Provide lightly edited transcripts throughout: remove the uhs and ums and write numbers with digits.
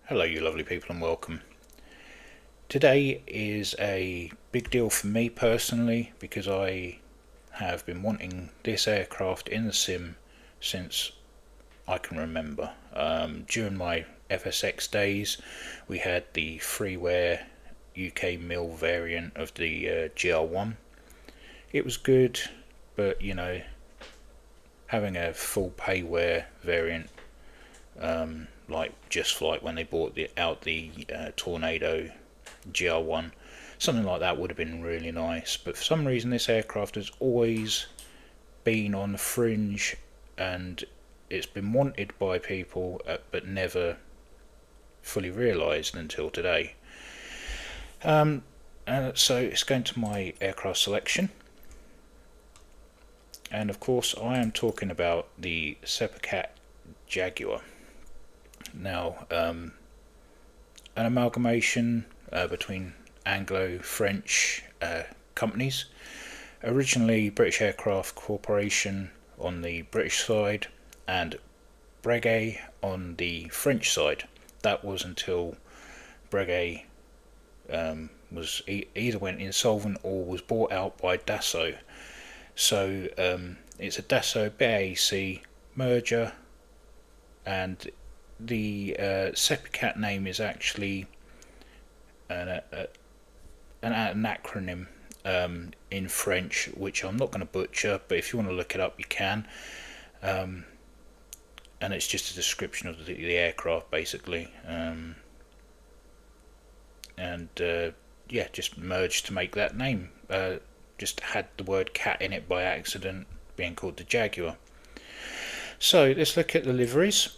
Hello you lovely people and welcome. Today is a big deal for me personally because I have been wanting this aircraft in the sim since I can remember. During my FSX days we had the freeware UK mil variant of the GR1. It was good, but having a full payware variant like Just Flight when they bought out the Tornado GR1. Something like that would have been really nice, but for some reason this aircraft has always been on the fringe and it's been wanted by people but never fully realised until today. So it's going to my aircraft selection, and of course I am talking about the SEPECAT Jaguar. Now, an amalgamation between Anglo-French companies. Originally British Aircraft Corporation on the British side and Breguet on the French side. That was until Breguet was either went insolvent or was bought out by Dassault. So it's a Dassault BAC merger, and the SEPECAT name is actually an acronym in French, which I'm not going to butcher, but if you want to look it up, you can. And it's just a description of the aircraft, basically. Just merged to make that name. Just had the word cat in it by accident, being called the Jaguar. So let's look at the liveries.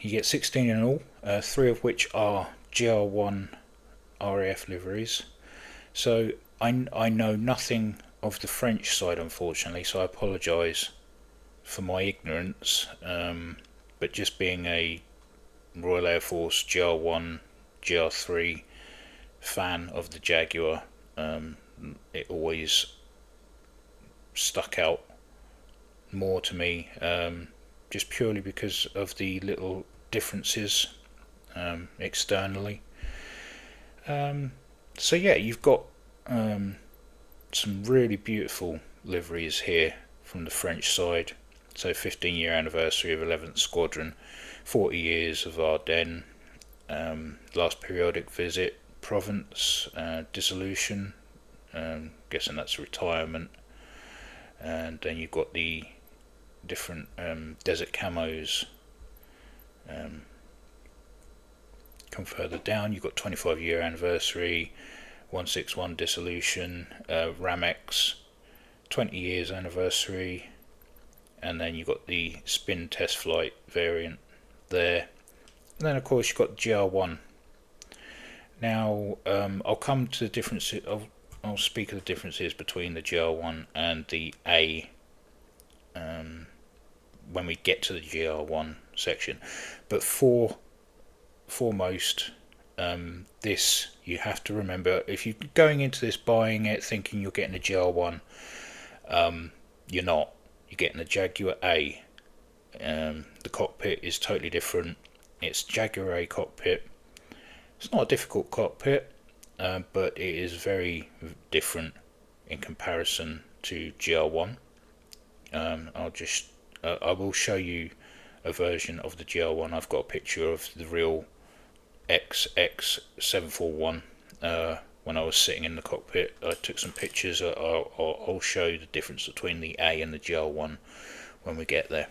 You get 16 in all, 3 of which are GR1 RAF liveries. So I know nothing of the French side, unfortunately, so I apologise for my ignorance. But just being a Royal Air Force GR1, GR3 fan of the Jaguar, it always stuck out more to me, just purely because of the little differences externally. So yeah, you've got some really beautiful liveries here from the French side. So 15-year anniversary of 11th Squadron, 40 years of Ardennes, last periodic visit, Provence, dissolution, guessing that's retirement, and then you've got the different desert camos. Come further down, you've got 25-year anniversary, 161 dissolution, Ramex, 20 years anniversary, and then you've got the spin test flight variant there. And then of course you've got GR1. Now I'll come to the differences. I'll speak of the differences between the GR1 and the A when we get to the GR1 section. But foremost, this you have to remember: if you're going into this buying it thinking you're getting a GR1, you're not. You're getting a Jaguar A. The cockpit is totally different. It's Jaguar A cockpit. It's not a difficult cockpit, but it is very different in comparison to GR1. I will show you a version of the GR1. I've got a picture of the real XX741 when I was sitting in the cockpit. I took some pictures. I'll show you the difference between the A and the GR1 when we get there.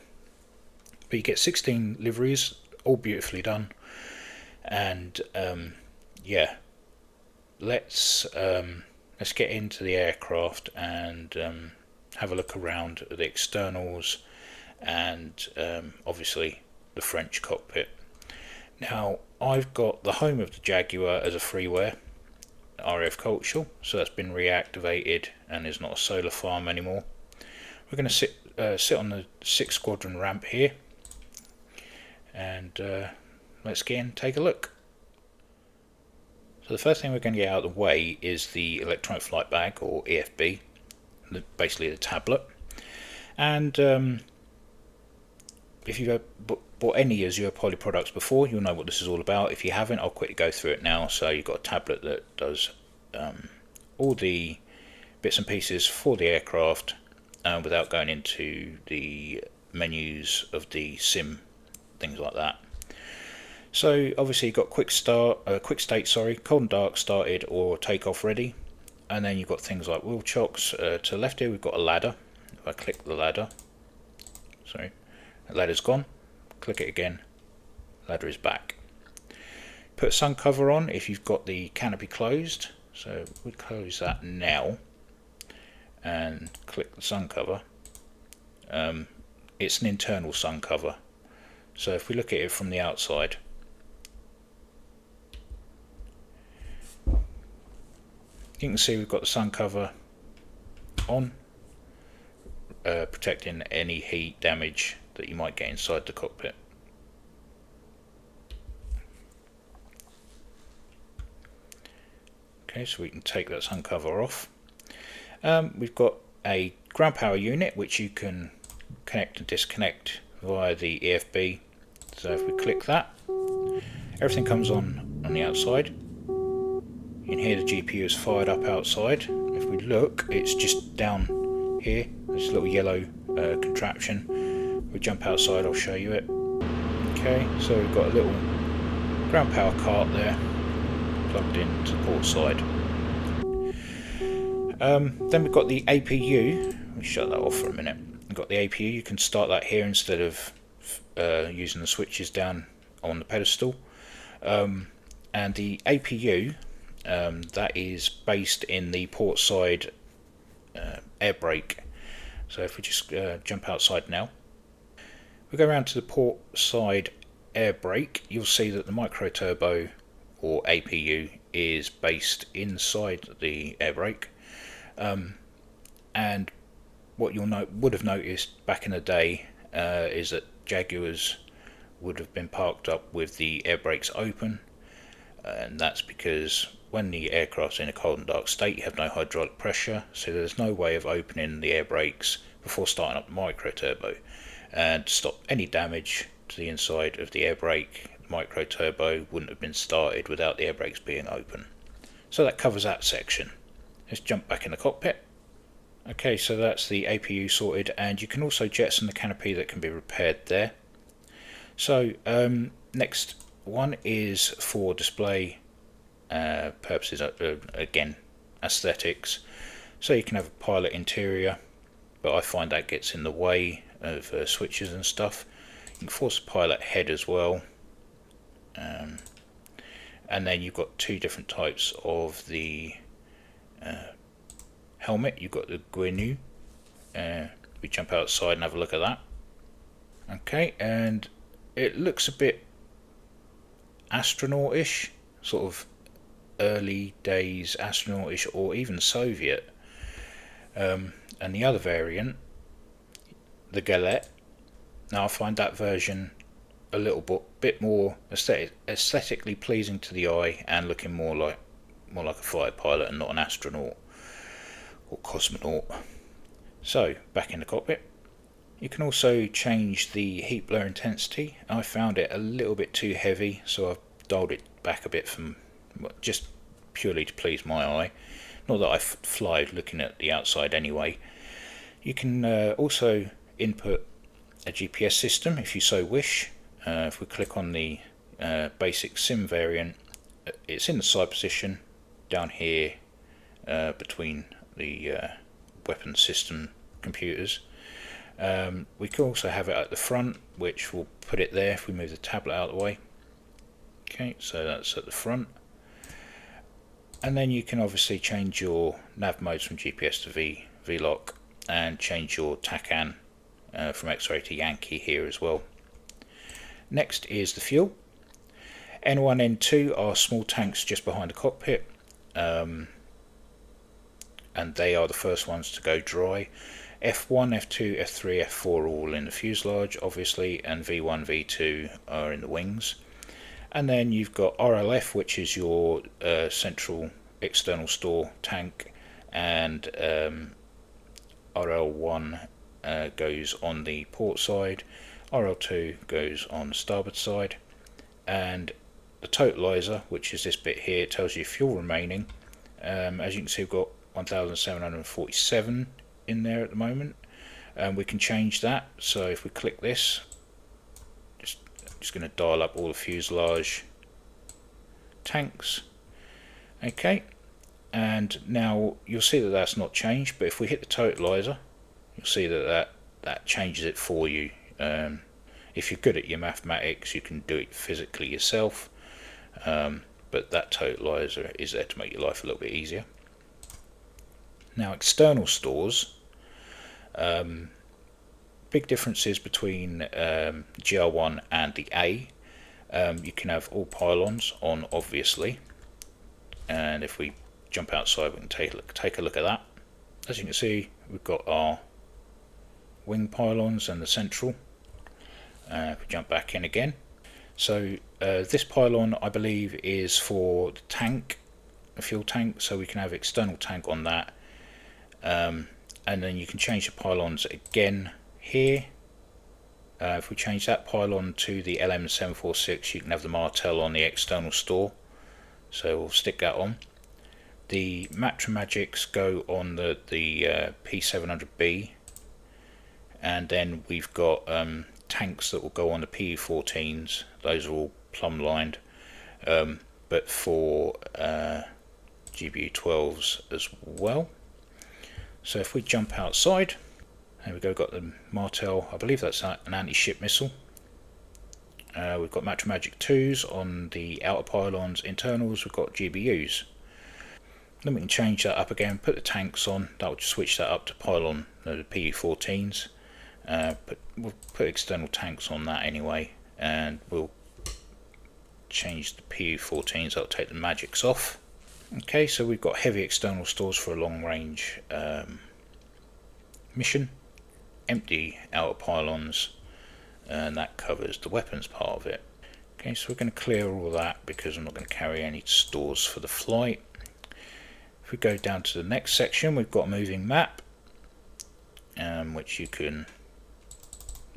But you get 16 liveries, all beautifully done, and let's get into the aircraft and have a look around at the externals and obviously the French cockpit. Now I've got the home of the Jaguar as a freeware RF Cultural, so that's been reactivated and is not a solar farm anymore. We're going to sit on the 6th Squadron ramp here, and let's get in and take a look. So the first thing we're going to get out of the way is the electronic flight bag, or EFB, basically the tablet. And if you've bought any Azurpoly products before, you'll know what this is all about. If you haven't, I'll quickly go through it now. So you've got a tablet that does all the bits and pieces for the aircraft without going into the menus of the sim, things like that. So obviously you've got quick state, cold and dark started or takeoff ready, and then you've got things like wheel chocks. To the left here we've got a ladder. If I click the ladder, sorry, the ladder's gone. Click it again, ladder is back. Put a sun cover on if you've got the canopy closed. So we close that now and click the sun cover. It's an internal sun cover. So if we look at it from the outside, you can see we've got the sun cover on, protecting any heat damage that you might get inside the cockpit. Okay, so we can take that sun cover off. We've got a ground power unit which you can connect and disconnect via the EFB. So if we click that, everything comes on the outside. You can hear the GPU is fired up outside. If we look, it's just down here. There's a little yellow contraption. If we jump outside, I'll show you it. Okay, so we've got a little ground power cart there plugged into the port side. Then we've got the APU. Let me shut that off for a minute. We've got the APU. You can start that here instead of using the switches down on the pedestal. And the APU, that is based in the port side air brake. So if we just jump outside now, we go around to the port side air brake, you'll see that the micro turbo or APU is based inside the air brake. And what you'll would have noticed back in the day is that Jaguars would have been parked up with the air brakes open, and that's because when the aircraft's in a cold and dark state you have no hydraulic pressure, so there's no way of opening the air brakes before starting up the micro turbo. And to stop any damage to the inside of the air brake, the micro turbo wouldn't have been started without the air brakes being open. So that covers that section. Let's jump back in the cockpit. Okay, so that's the APU sorted, and you can also jettison the canopy that can be repaired there. So next one is for display purposes, again aesthetics. So you can have a pilot interior, but I find that gets in the way of switches and stuff. You can force a pilot head as well, and then you've got two different types of the helmet. You've got the GR1. We jump outside and have a look at that. Okay, and it looks a bit astronautish, sort of early days astronautish or even Soviet. And the other variant, the Galette, now I find that version a little bit more aesthetically pleasing to the eye and looking more like a fighter pilot and not an astronaut or cosmonaut. So back in the cockpit, you can also change the heat blur intensity. I found it a little bit too heavy, so I've dialed it back a bit, from just purely to please my eye. Not that I fly looking at the outside anyway. You can also input a GPS system if you so wish. If we click on the basic sim variant, it's in the side position down here between the weapon system computers. We can also have it at the front, which will put it there if we move the tablet out of the way. Okay, so that's at the front. And then you can obviously change your nav modes from GPS to VLOC, and change your TACAN from X-ray to Yankee here as well. Next is the fuel. N1, N2 are small tanks just behind the cockpit, and they are the first ones to go dry. F1, F2, F3, F4 are all in the fuselage obviously, and V1, V2 are in the wings. And then you've got RLF, which is your central external store tank, and RL1 goes on the port side. RL2 goes on the starboard side, and the totalizer, which is this bit here, tells you fuel remaining. As you can see, we've got 1747 in there at the moment. We can change that, so if we click this, just going to dial up all the fuselage tanks. Okay, and now you'll see that that's not changed, but if we hit the totalizer, you'll see that that changes it for you. If you're good at your mathematics, you can do it physically yourself, but that totalizer is there to make your life a little bit easier. Now, external stores, big differences between GR1 and the A. You can have all pylons on, obviously, and if we jump outside, we can take a look at that. As you can see, we've got our wing pylons and the central. If we jump back in again, so this pylon, I believe, is for the tank, a fuel tank, so we can have external tank on that, and then you can change the pylons again here. If we change that pylon to the LM746, you can have the Martel on the external store, so we'll stick that on. The Matramagics go on the P700B, and then we've got tanks that will go on the PE14s. Those are all plumb lined, but for GBU12s as well. So if we jump outside, there we go, got the Martel, I believe that's an anti-ship missile. We've got Matramagic 2s on the outer pylons. Internals, we've got GBUs. Then we can change that up again, put the tanks on, that will switch that up to pylon, the PE14s. We'll put external tanks on that anyway, and we'll change the PE14s, that'll take the magics off. Okay, so we've got heavy external stores for a long range mission, empty outer pylons, and that covers the weapons part of it. Okay, so we're going to clear all that because I'm not going to carry any stores for the flight. If we go down to the next section, we've got a moving map, which you can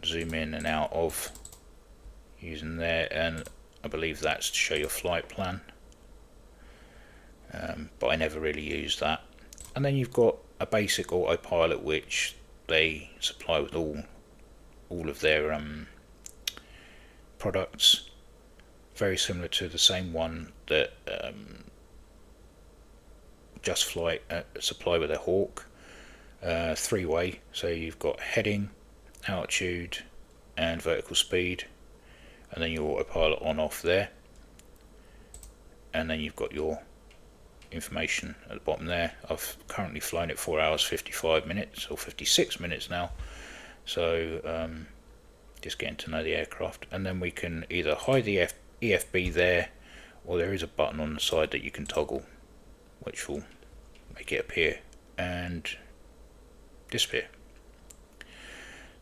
zoom in and out of using there, and I believe that's to show your flight plan, but I never really use that. And then you've got a basic autopilot which they supply with all of their products, very similar to the same one that Just Flight supply with their Hawk. Three-way, so you've got heading, altitude and vertical speed, and then your autopilot on off there, and then you've got your information at the bottom there. I've currently flown it 4 hours 55 minutes or 56 minutes now, so just getting to know the aircraft. And then we can either hide the EFB there, or there is a button on the side that you can toggle, which will make it appear and disappear.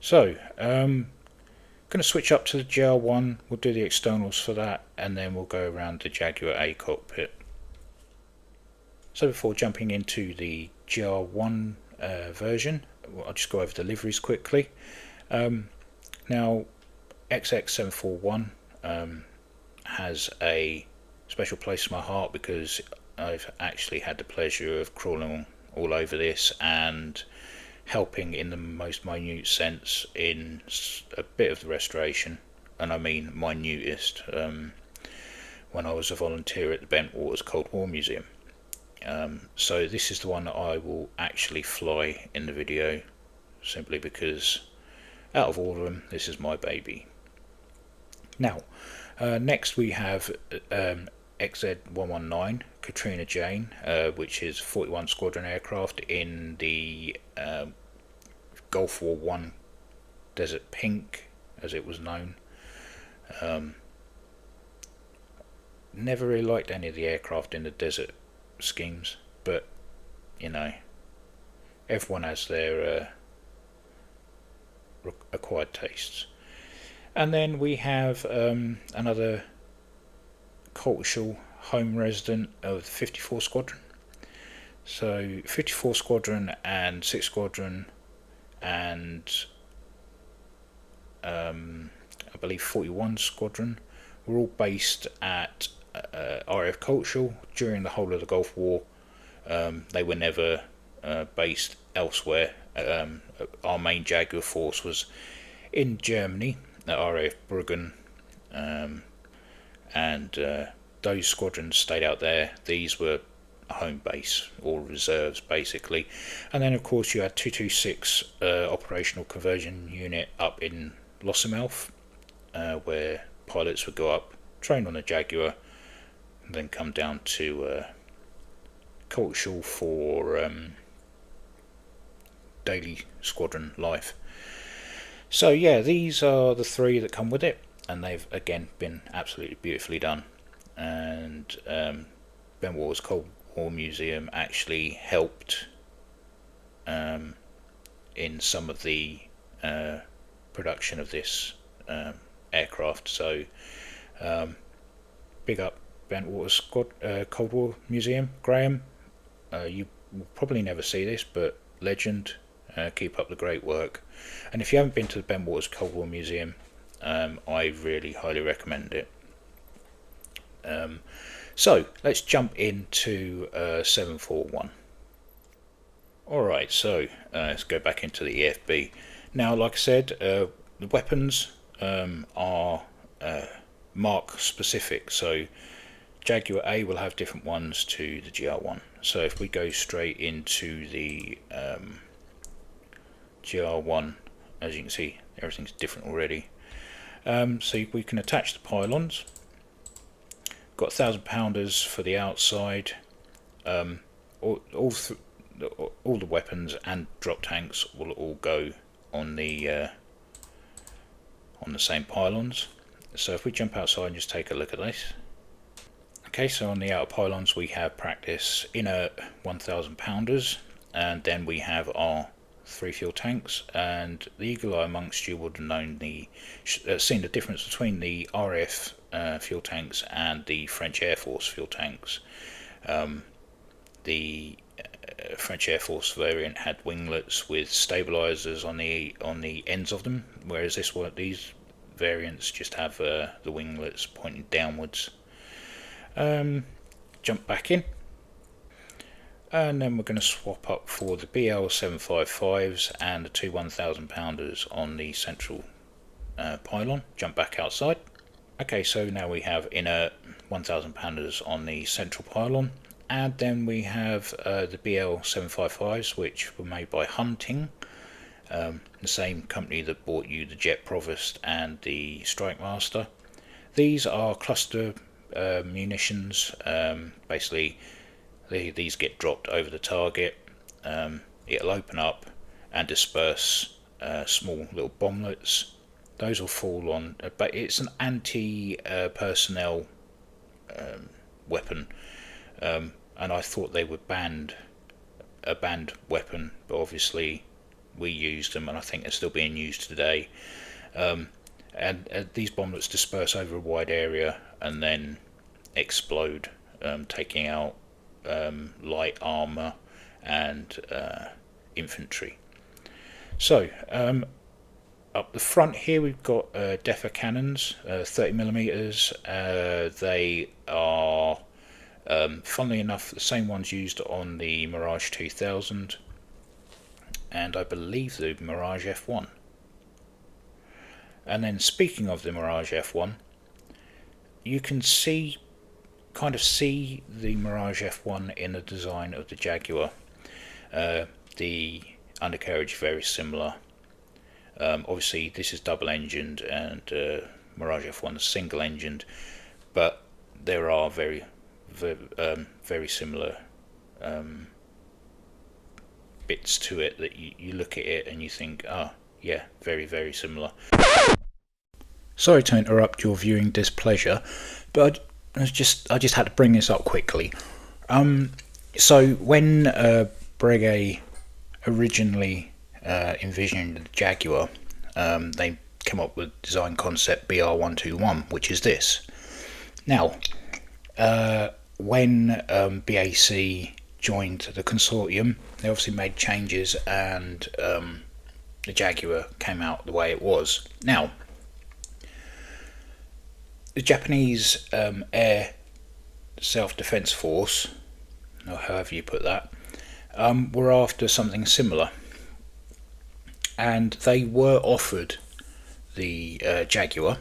So going to switch up to the GR1, we'll do the externals for that, and then we'll go around the Jaguar A cockpit. So before jumping into the GR1 version, I'll just go over the liveries quickly. Now XX741 has a special place in my heart because I've actually had the pleasure of crawling all over this and helping in the most minute sense in a bit of the restoration, and I mean minutest, when I was a volunteer at the Bentwaters Cold War Museum. So this is the one that I will actually fly in the video, simply because out of all of them, this is my baby. Now, next we have XZ119 Katrina Jane, which is 41 Squadron aircraft in the Gulf War I Desert Pink, as it was known. Never really liked any of the aircraft in the desert schemes, but you know, everyone has their acquired tastes. And then we have another cultural home resident of 54 Squadron. So 54 Squadron and 6 Squadron and I believe 41 Squadron, were all based at RAF Cultural during the whole of the Gulf War. They were never based elsewhere. Our main Jaguar force was in Germany at RAF Bruggen, and those squadrons stayed out there. These were home base or reserves basically, and then of course you had 226 operational conversion unit up in Lossiemouth, where pilots would go up, train on a Jaguar, and then come down to Cultural for daily squadron life. So yeah, these are the three that come with it, and they've again been absolutely beautifully done. And Bentwater's Cold War Museum actually helped in some of the production of this aircraft. So big up Bentwater's Cold War Museum, Graham. You will probably never see this, but legend. Keep up the great work. And if you haven't been to the Bentwater's Cold War Museum, I really highly recommend it. So let's jump into 741. Alright, so let's go back into the EFB. Now, like I said, the weapons are mark specific, so Jaguar A will have different ones to the GR1. So if we go straight into the GR1, as you can see, everything's different already. So we can attach the pylons. Got 1,000-pounders for the outside. All the weapons and drop tanks will all go on the same pylons. So if we jump outside and just take a look at this. Okay, so on the outer pylons we have practice inert 1,000-pounders, and then we have our 3 fuel tanks. And the eagle eye amongst you would have known seen the difference between the RAF fuel tanks and the French Air Force fuel tanks. The French Air Force variant had winglets with stabilizers on the ends of them, whereas these variants just have the winglets pointing downwards. Jump back in, and then we're going to swap up for the BL 755s and the two 1,000-pounders on the central pylon. Jump back outside. Okay, so now we have inert 1,000-pounders on the central pylon, and then we have the BL 755s, which were made by Hunting, the same company that bought you the Jet Provost and the Strike Master. These are cluster munitions. Basically, these get dropped over the target. It'll open up and disperse small little bomblets. Those will fall on, but it's an anti-personnel weapon, and I thought they were a banned weapon, but obviously we used them, and I think they're still being used today. And these bomblets disperse over a wide area and then explode, taking out light armour and infantry. So up the front here we've got Defa cannons, 30mm. They are, funnily enough, the same ones used on the Mirage 2000 and I believe the Mirage F1. And then speaking of the Mirage F1, you can kind of see the Mirage F1 in the design of the Jaguar. The undercarriage is very similar. Obviously this is double engined and Mirage F1 is single engined, but there are very similar bits to it that you look at it and you think, yeah, very similar. Sorry to interrupt your viewing displeasure, but I just had to bring this up quickly. So when Breguet originally envisioned the Jaguar, they came up with design concept BR121, which is this. Now, when BAC joined the consortium, they obviously made changes and the Jaguar came out the way it was. Now, the Japanese Air Self-Defense Force, or however you put that, were after something similar, and they were offered the Jaguar,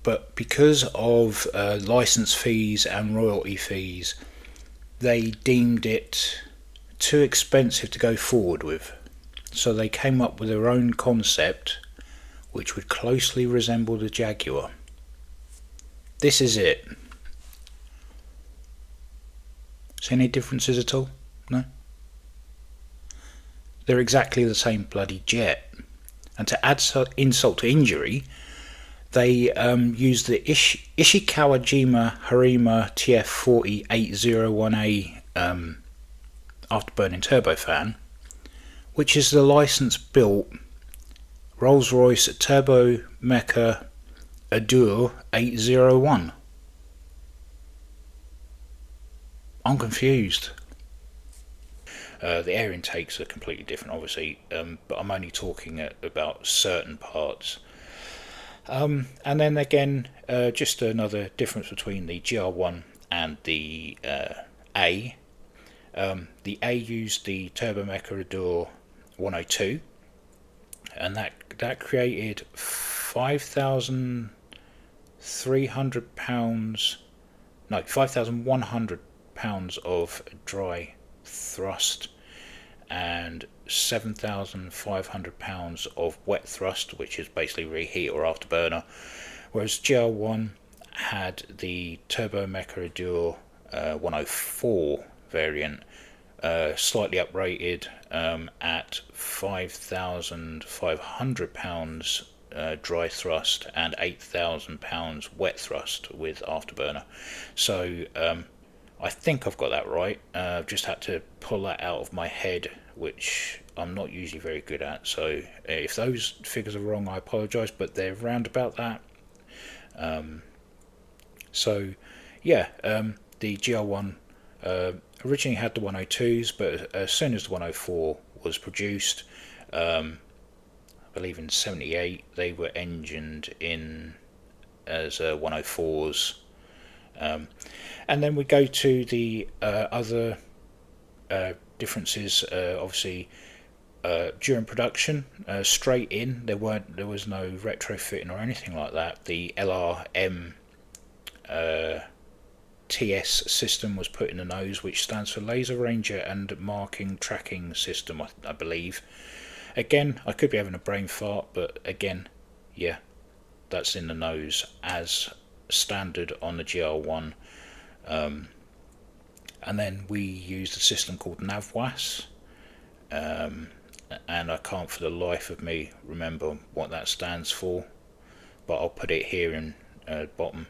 but because of license fees and royalty fees, they deemed it too expensive to go forward with. So they came up with their own concept which would closely resemble the Jaguar. This is it. See any differences at all? No? They're exactly the same bloody jet. And to add insult to injury, they used the Ishikawa-jima Harima TF40 801A afterburning turbofan, which is the license-built Rolls-Royce Turbo Mecha Azurpoly 801. I'm confused. The air intakes are completely different, obviously, but I'm only talking about certain parts. And then again, just another difference between the GR1 and the A. The A used the Turbo Mecha Azurpoly 102, and that created 5,300 pounds, no, 5,100 pounds of dry thrust and 7,500 pounds of wet thrust, which is basically reheat or afterburner, whereas GR1 had the Turbo Mecha Azurpoly 104 variant, slightly uprated at 5,500 pounds dry thrust and 8,000 pounds wet thrust with afterburner. So I think I've got that right. I've just had to pull that out of my head, which I'm not usually very good at. So if those figures are wrong, I apologise, but they're round about that. So yeah, the GR1 originally had the 102s, but as soon as the 104 was produced, I believe in 78, they were engined in as 104s. And then we go to the other differences. Obviously, during production, straight in, there was no retrofitting or anything like that. The LRM TS system was put in the nose, which stands for Laser Ranger and Marking Tracking System, I believe. Again, I could be having a brain fart, but again, yeah, that's in the nose as standard on the GR1. And then we used a system called NavWAS, and I can't for the life of me remember what that stands for, but I'll put it here in bottom.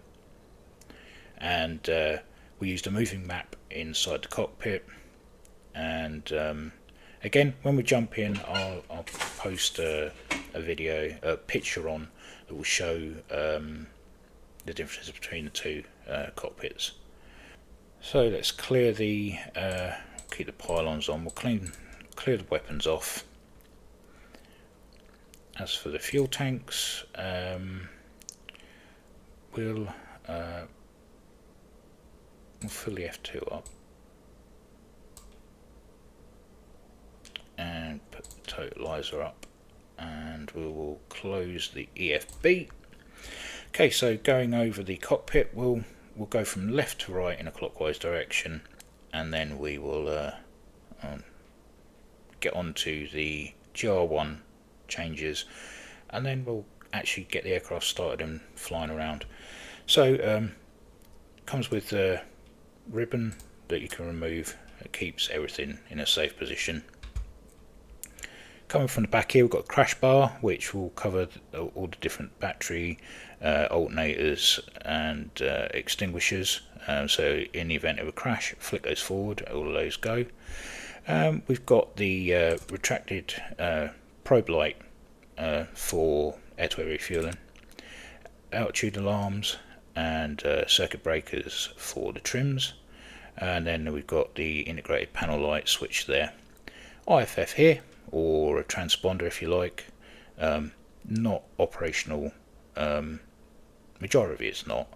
And we used a moving map inside the cockpit, and again, when we jump in, I'll post a picture on that will show the differences between the two cockpits. So let's clear keep the pylons on. We'll clear the weapons off. As for the fuel tanks, we'll fill the F2 up and put the totalizer up, and we will close the EFB. Okay, so going over the cockpit, we'll go from left to right in a clockwise direction, and then we will get onto the GR1 changes, and then we'll actually get the aircraft started and flying around. So comes with a ribbon that you can remove. It keeps everything in a safe position. Coming from the back here, we've got a crash bar, which will cover all the different battery, alternators and extinguishers. So in the event of a crash, flick those forward, all of those go. We've got the retracted probe light for air-to-air refueling, altitude alarms and circuit breakers for the trims, and then we've got the integrated panel light switch there. IFF here, or a transponder if you like. Not operational. Majority of it's not.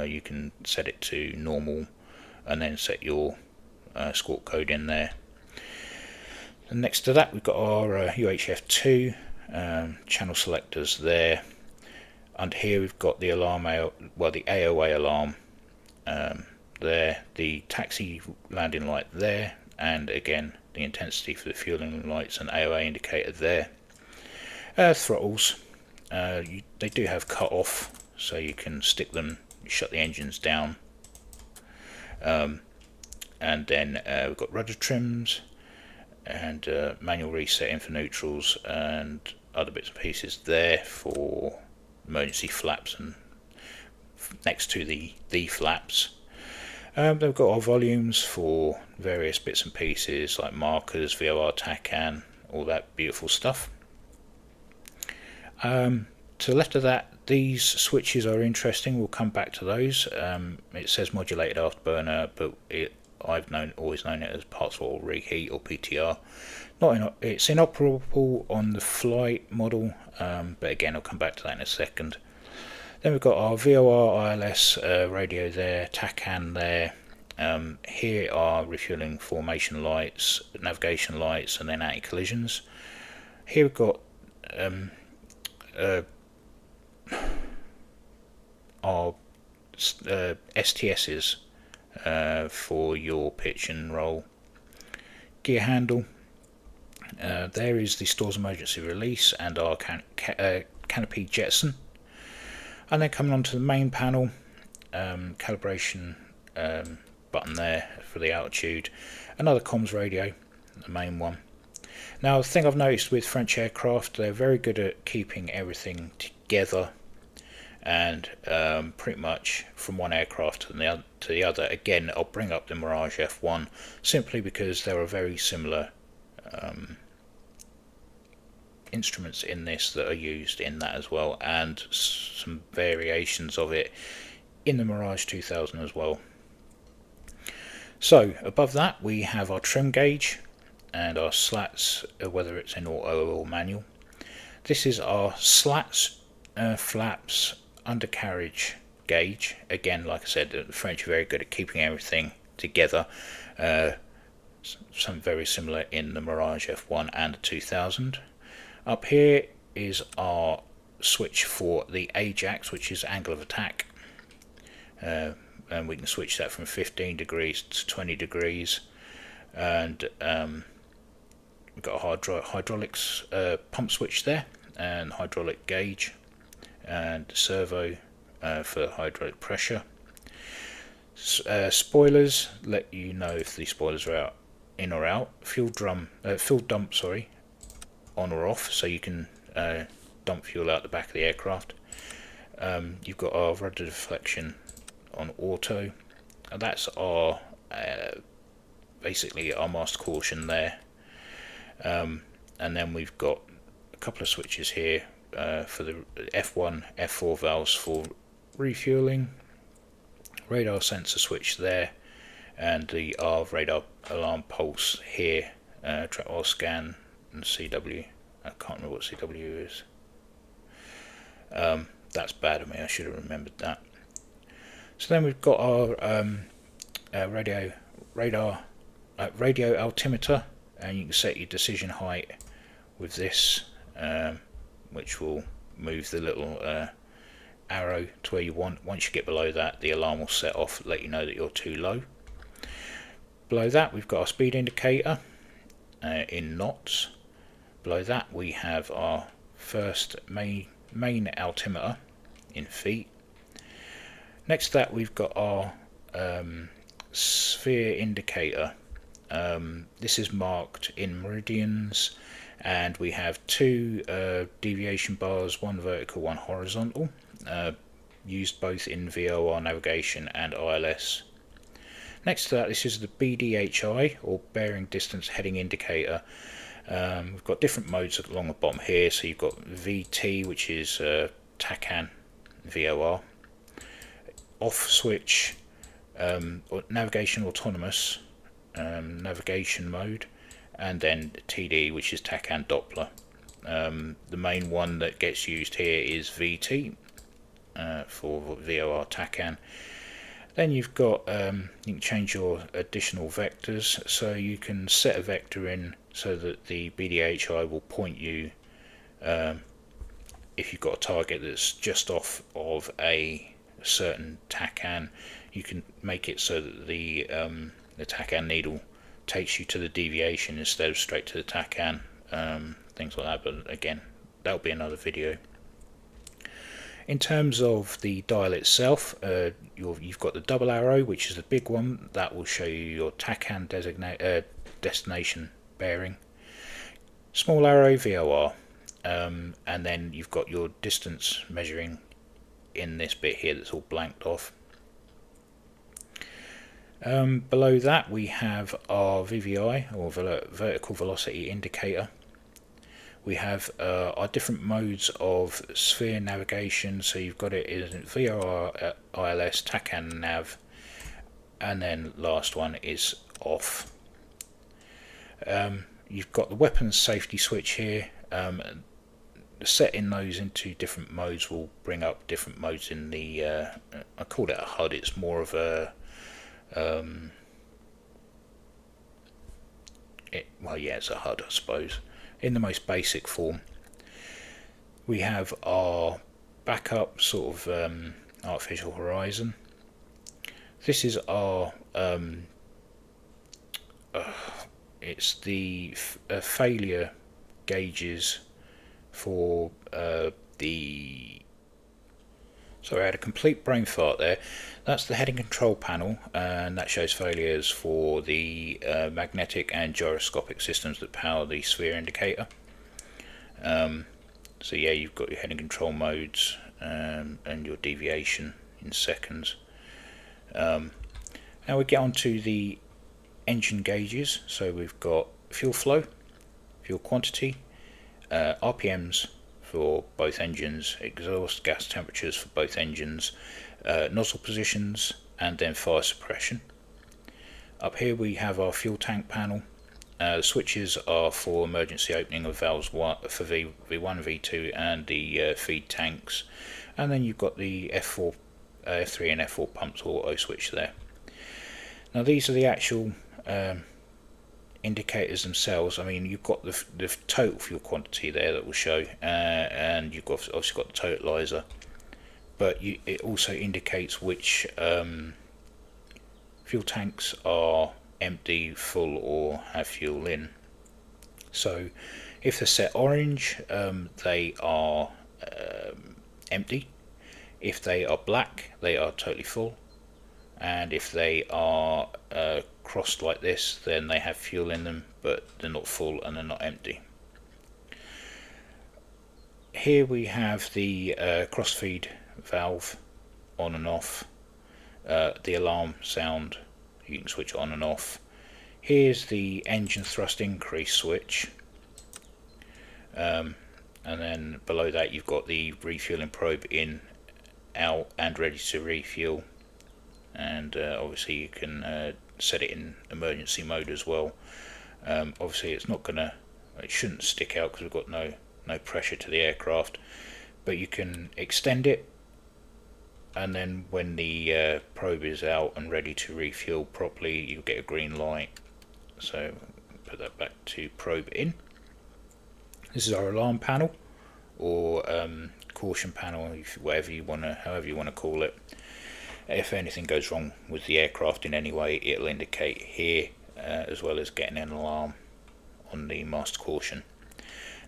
You can set it to normal and then set your squawk code in there. And next to that we've got our UHF2 channel selectors there. Under here we've got the alarm, the AOA alarm there, the taxi landing light there, and again the intensity for the fueling lights and AOA indicator there. Throttles, they do have cut off, so you can stick them, shut the engines down. And then we've got rudder trims and manual resetting for neutrals and other bits and pieces there for emergency flaps and next to the flaps. They've got our volumes for various bits and pieces like markers, VOR, TACAN, all that beautiful stuff. To the left of that, these switches are interesting. We'll come back to those. It says modulated afterburner, but I've always known it as parts or reheat or PTR. It's inoperable on the flight model, but again I'll come back to that in a second. Then we've got our VOR ILS radio there, TACAN there. Here are refueling formation lights, navigation lights, and then anti-collisions. Here we've got our STSs for your pitch and roll. Gear handle. There is the stores emergency release and our canopy jettison. And then coming on to the main panel, calibration button there for the altitude, another comms radio, the main one. Now the thing I've noticed with French aircraft, they're very good at keeping everything together, and pretty much from one aircraft to the other. Again, I'll bring up the Mirage F1 simply because there are very similar instruments in this that are used in that as well, and some variations of it in the Mirage 2000 as well. So above that we have our trim gauge and our slats, whether it's in auto or manual. This is our slats, flaps, undercarriage gauge. Again, like I said, the French are very good at keeping everything together. Something very similar in the Mirage F1 and the 2000. Up here is our switch for the AJAX, which is angle of attack, and we can switch that from 15 degrees to 20 degrees. And we've got a hydraulics pump switch there, and hydraulic gauge, and servo for hydraulic pressure. Spoilers let you know if the spoilers are out, in or out. Fuel dump, on or off, so you can dump fuel out the back of the aircraft. You've got our rudder deflection on auto, and that's our basically our master caution there. And then we've got a couple of switches here for the F1, F4 valves for refueling, radar sensor switch there, and the radar alarm pulse here, track oil scan, and CW. I can't remember what CW is. That's bad of me, I should have remembered that. So then we've got our radio altimeter, and you can set your decision height with this, which will move the little arrow to where you want. Once you get below that, the alarm will set off, let you know that you're too low. Below that we've got our speed indicator in knots. Below that we have our first main altimeter in feet. Next to that we've got our sphere indicator. This is marked in meridians, and we have two deviation bars, one vertical, one horizontal, used both in VOR navigation and ILS. Next to that, this is the BDHI, or bearing distance heading indicator. We've got different modes along the bottom here, so you've got VT, which is TACAN, VOR, off switch, navigation autonomous, navigation mode, and then TD, which is TACAN Doppler. The main one that gets used here is VT for VOR TACAN. Then you've got, you can change your additional vectors, so you can set a vector in so that the BDHI will point you, if you've got a target that's just off of a certain TACAN, you can make it so that the TACAN needle takes you to the deviation instead of straight to the TACAN, things like that, but again, that'll be another video. In terms of the dial itself, you've got the double arrow, which is the big one, that will show you your TACAN destination bearing. Small arrow, VOR, and then you've got your distance measuring in this bit here that's all blanked off. Below that we have our VVI, or vertical velocity indicator. We have our different modes of sphere navigation, so you've got it in VOR, ILS, TACAN nav, and then last one is off. You've got the weapons safety switch here. Setting those into different modes will bring up different modes in the, I call it a HUD, it's more of a, well yeah, it's a HUD I suppose. In the most basic form, we have our backup sort of artificial horizon. This is our it's the failure gauges for the, sorry, I had a complete brain fart there. That's the heading control panel, and that shows failures for the magnetic and gyroscopic systems that power the sphere indicator. So yeah, you've got your heading control modes and your deviation in seconds. Now we get on to the engine gauges. So we've got fuel flow, fuel quantity, RPMs for both engines, exhaust gas temperatures for both engines, nozzle positions, and then fire suppression. Up here we have our fuel tank panel. The switches are for emergency opening of valves for V1, V2 and the feed tanks, and then you've got the F4, F3 and F4 pumps auto switch there. Now these are the actual indicators themselves. I mean, you've got the total fuel quantity there that will show, and you've got obviously got the totalizer, but it also indicates which fuel tanks are empty, full, or have fuel in. So if they're set orange, they are empty. If they are black, they are totally full, and if they are crossed like this, then they have fuel in them, but they're not full and they're not empty. Here we have the crossfeed valve on and off, the alarm sound, you can switch on and off. Here's the engine thrust increase switch, and then below that you've got the refueling probe in, out and ready to refuel, and obviously you can set it in emergency mode as well. Obviously it's not gonna, it shouldn't stick out because we've got no pressure to the aircraft, but you can extend it, and then when the probe is out and ready to refuel properly, you get a green light. So put that back to probe in. This is our alarm panel, or caution panel, however you want to call it. If anything goes wrong with the aircraft in any way, it'll indicate here, as well as getting an alarm on the master caution.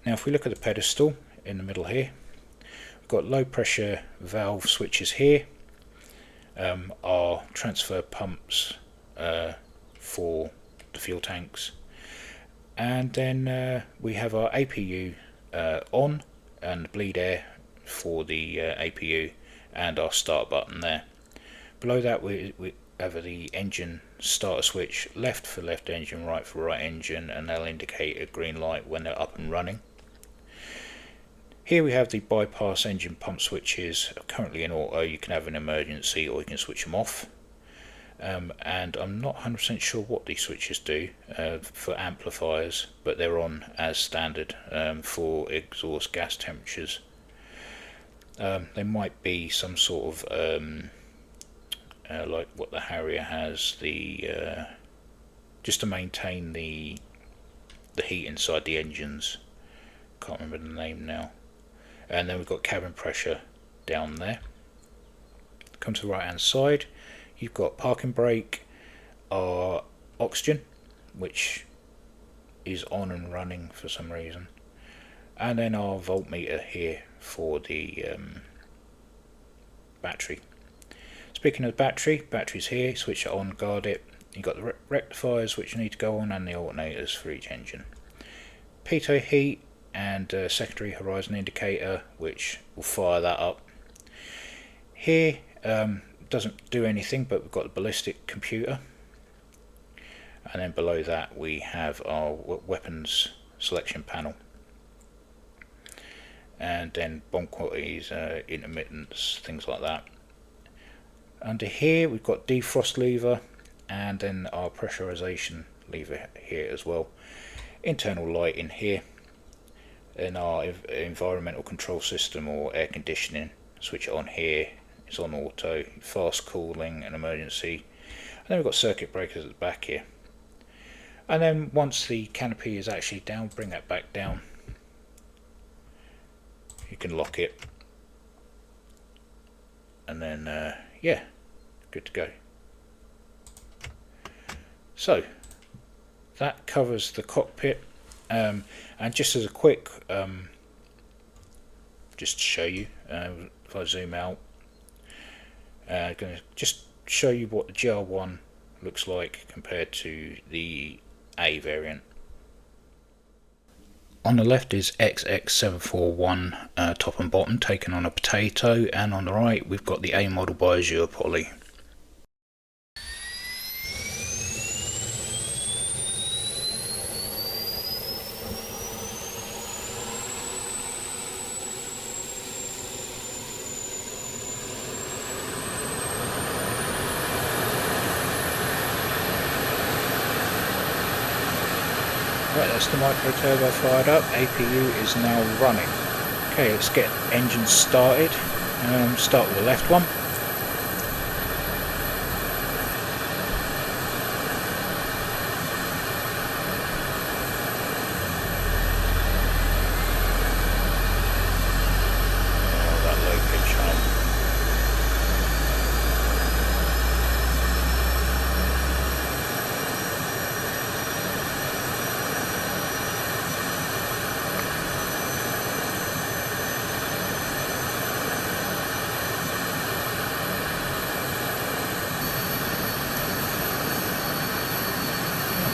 Now if we look at the pedestal in the middle here, we've got low pressure valve switches here, our transfer pumps for the fuel tanks, and then we have our APU on, and the bleed air for the APU, and our start button there. Below that we have the engine starter switch, left for left engine, right for right engine, and they'll indicate a green light when they're up and running. Here we have the bypass engine pump switches, currently in auto. You can have an emergency or you can switch them off. and I'm not 100% sure what these switches do for amplifiers, but they're on as standard for exhaust gas temperatures. They might be some sort of like what the Harrier has, the just to maintain the heat inside the engines. Can't remember the name now. And then we've got cabin pressure down there. Come to the right hand side, you've got parking brake, our oxygen, which is on and running for some reason, and then our voltmeter here for the battery. Speaking of batteries here, switch it on, guard it. You've got the rectifiers which need to go on, and the alternators for each engine. Pitot heat and secondary horizon indicator, which will fire that up. Here doesn't do anything, but we've got the ballistic computer, and then below that we have our weapons selection panel, and then bomb quantities, intermittents, things like that. Under here we've got defrost lever, and then our pressurization lever here as well. Internal lighting here, and our environmental control system or air conditioning, switch it on here. It's on auto, fast cooling and emergency. And then we've got circuit breakers at the back here. And then once the canopy is actually down, bring that back down. You can lock it. And then, yeah, good to go. So, that covers the cockpit. And just as a quick, just to show you, if I zoom out, I'm going to just show you what the GR1 looks like compared to the A variant. On the left is XX741 top and bottom taken on a potato, and on the right we've got the A model by Azurpoly. Right, that's the micro turbo fired up. APU is now running. Okay, let's get engines started. Start with the left one. Oh, that low pitch hum.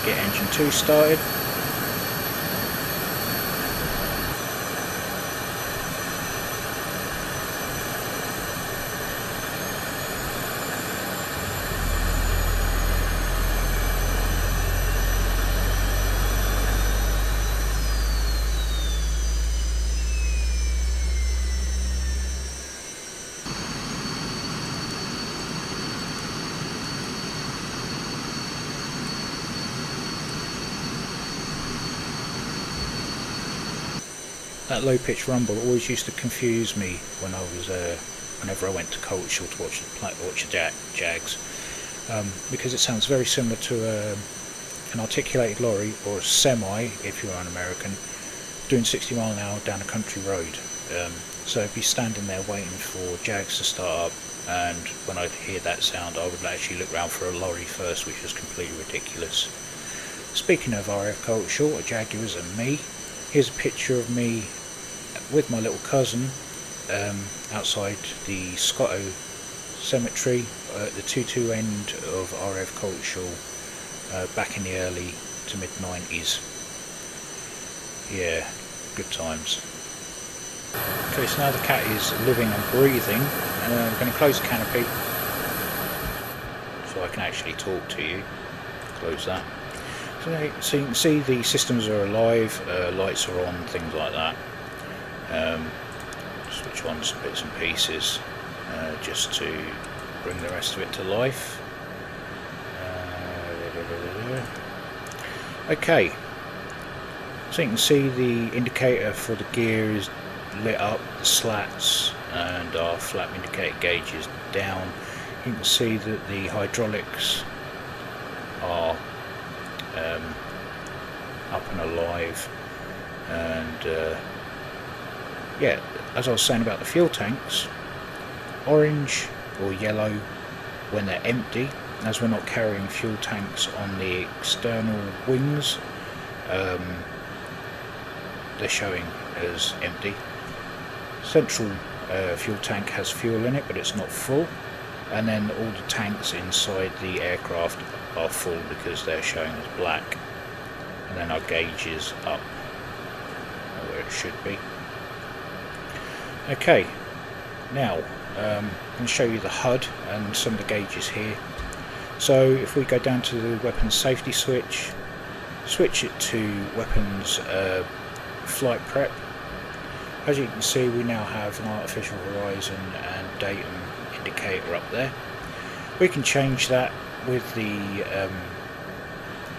Get engine 2 started. That low pitch rumble always used to confuse me when I was whenever I went to Coltshaw to watch the Jags, because it sounds very similar to an articulated lorry or a semi, if you're an American, doing 60 mile an hour down a country road. So I'd be standing there waiting for Jags to start up, and when I'd hear that sound I would actually look round for a lorry first, which was completely ridiculous. Speaking of RF Coltshaw, Jaguars and me, here's a picture of me with my little cousin outside the Scotto Cemetery at the 2-2 end of RF Coltshaw back in the early to mid 90s. Yeah, good times. Okay, so now the cat is living and breathing, and I'm going to close the canopy so I can actually talk to you. Close that. So you can see the systems are alive, lights are on, things like that. Switch on some bits and pieces just to bring the rest of it to life. Okay, so you can see the indicator for the gear is lit up, the slats, and our flap indicator gauge is down. You can see that the hydraulics are up and alive, and yeah, as I was saying about the fuel tanks, orange or yellow when they're empty, as we're not carrying fuel tanks on the external wings, they're showing as empty. Central fuel tank has fuel in it, but it's not full, and then all the tanks inside the aircraft are full because they're showing as black, and then our gauge is up where it should be. Okay, now I'm going to show you the HUD and some of the gauges here. So if we go down to the weapons safety switch, switch it to weapons flight prep. As you can see, we now have an artificial horizon and datum indicator up there. We can change that with the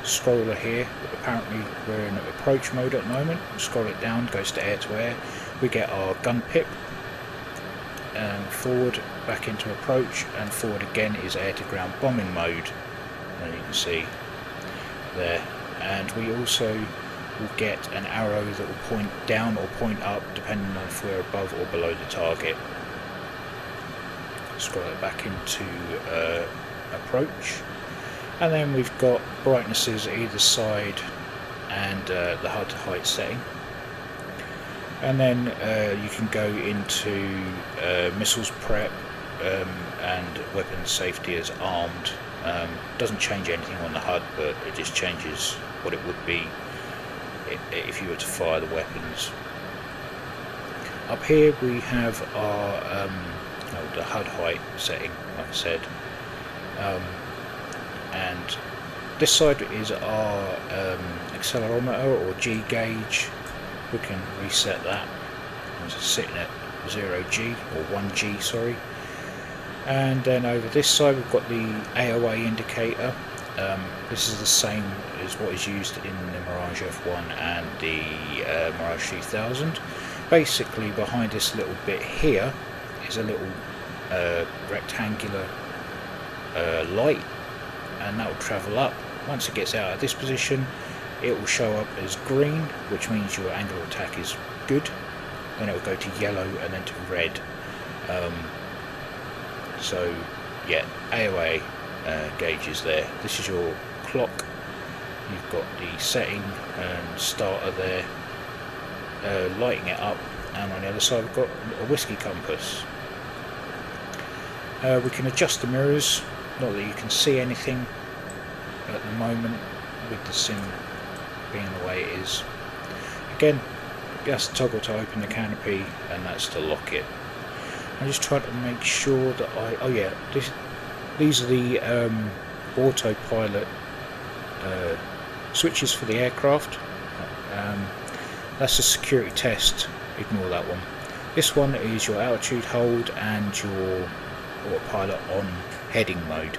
scroller here. Apparently we're in approach mode at the moment. Scroll it down, goes to air, we get our gun pip, and forward back into approach, and forward again is air to ground bombing mode, and you can see there. And we also will get an arrow that will point down or point up depending on if we're above or below the target. Scroll it back into approach, and then we've got brightnesses either side and the HUD height setting. And then you can go into missiles prep and weapons safety as armed. Doesn't change anything on the HUD, but it just changes what it would be if you were to fire the weapons. Up here we have our the HUD height setting, like I said, and this side is our accelerometer or G gauge. We can reset that. It's sitting at 0G or 1G, sorry. And then over this side we've got the AOA indicator. This is the same as what is used in the Mirage F1 and the Mirage 3000. Basically behind this little bit here is a little rectangular light, and that will travel up. Once it gets out of this position, it will show up as green, which means your angle of attack is good. Then it will go to yellow and then to red. So yeah, AOA gauges there. This is your clock. You've got the setting and starter there, lighting it up, and on the other side we've got a whiskey compass. We can adjust the mirrors, not that you can see anything at the moment with the sim being the way it is. Again, that's the toggle to open the canopy, and that's to lock it. I'm just trying to make sure that these are the autopilot switches for the aircraft. That's a security test, ignore that one. This one is your altitude hold and your autopilot on heading mode.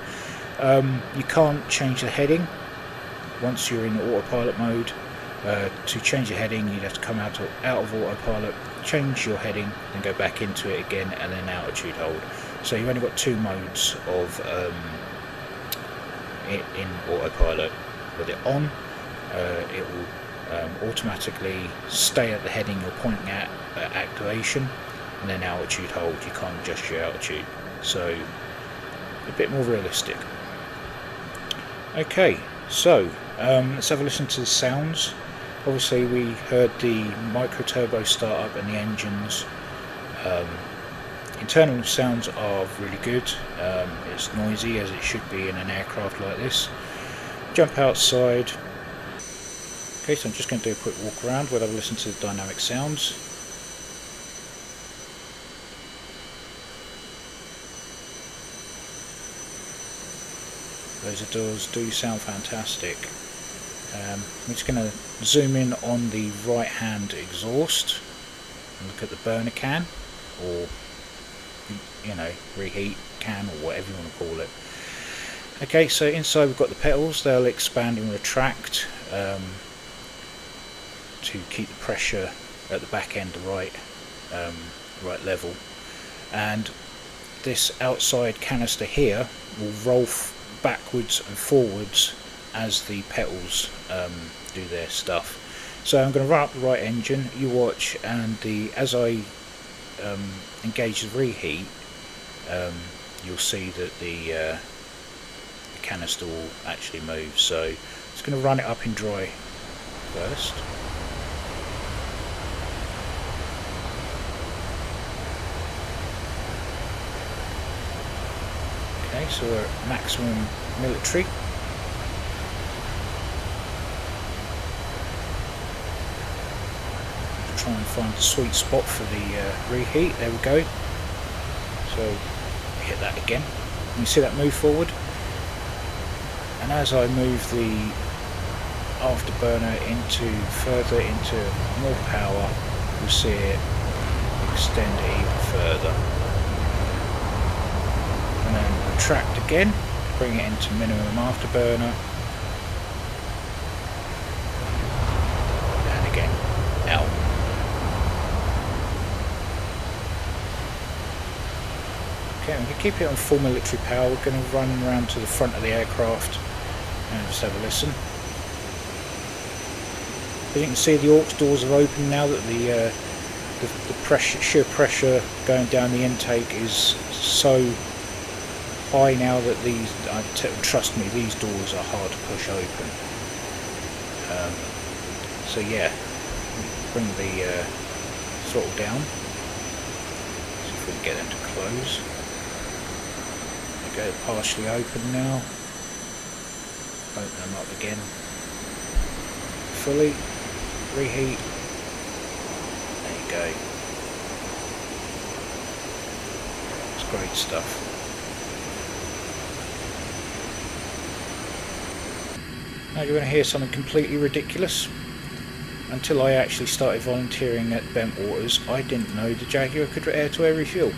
You can't change the heading once you're in autopilot mode. To change the heading, you'd have to come out of autopilot, change your heading, then go back into it again, and then altitude hold. So you've only got two modes of in autopilot. With it on, it will automatically stay at the heading you're pointing at activation, and then altitude hold. You can't adjust your altitude, so a bit more realistic. Okay, so let's have a listen to the sounds. Obviously we heard the micro turbo startup and the engines. Internal sounds are really good. It's noisy, as it should be in an aircraft like this. Jump outside. Okay, so I'm just going to do a quick walk around. We'll have a listen to the dynamic sounds. Those doors do sound fantastic. I'm just going to zoom in on the right hand exhaust and look at the burner can, or reheat can, or whatever you want to call it. Okay, so inside we've got the petals. They'll expand and retract to keep the pressure at the back end the right level, and this outside canister here will roll backwards and forwards as the petals do their stuff. So I'm going to run up the right engine, you watch, and as I engage the reheat, you'll see that the canister will actually move. So it's going to run it up in dry first. Okay, so we're at maximum military. Try and find the sweet spot for the reheat. There we go. So hit that again. You see that move forward, and as I move the afterburner further into more power, we'll see it extend even further, and then retract again, bring it into minimum afterburner, and again out. Okay, we can keep it on full military power. We're going to run around to the front of the aircraft and just have a listen. As you can see, the aux doors are open now that the sheer pressure going down the intake is so high now that trust me, these doors are hard to push open. So yeah, bring the throttle down. See if we can get them to close. Go partially open now. Open them up again. Fully. Reheat. There you go. It's great stuff. Now you're going to hear something completely ridiculous. Until I actually started volunteering at Bentwaters, I didn't know the Jaguar could air-to-air refuel.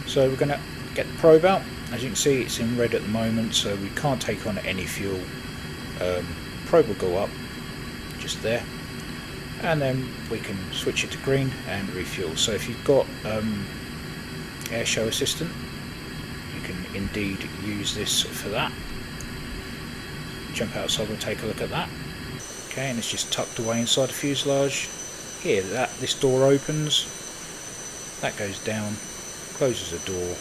So we're going to get the probe out. As you can see, it's in red at the moment, so we can't take on any fuel. Probe will go up just there, and then we can switch it to green and refuel. So if you've got air show assistant, you can indeed use this for that. Jump outside, we'll take a look at that. Okay, and it's just tucked away inside the fuselage. Here, this door opens, that goes down, closes the door,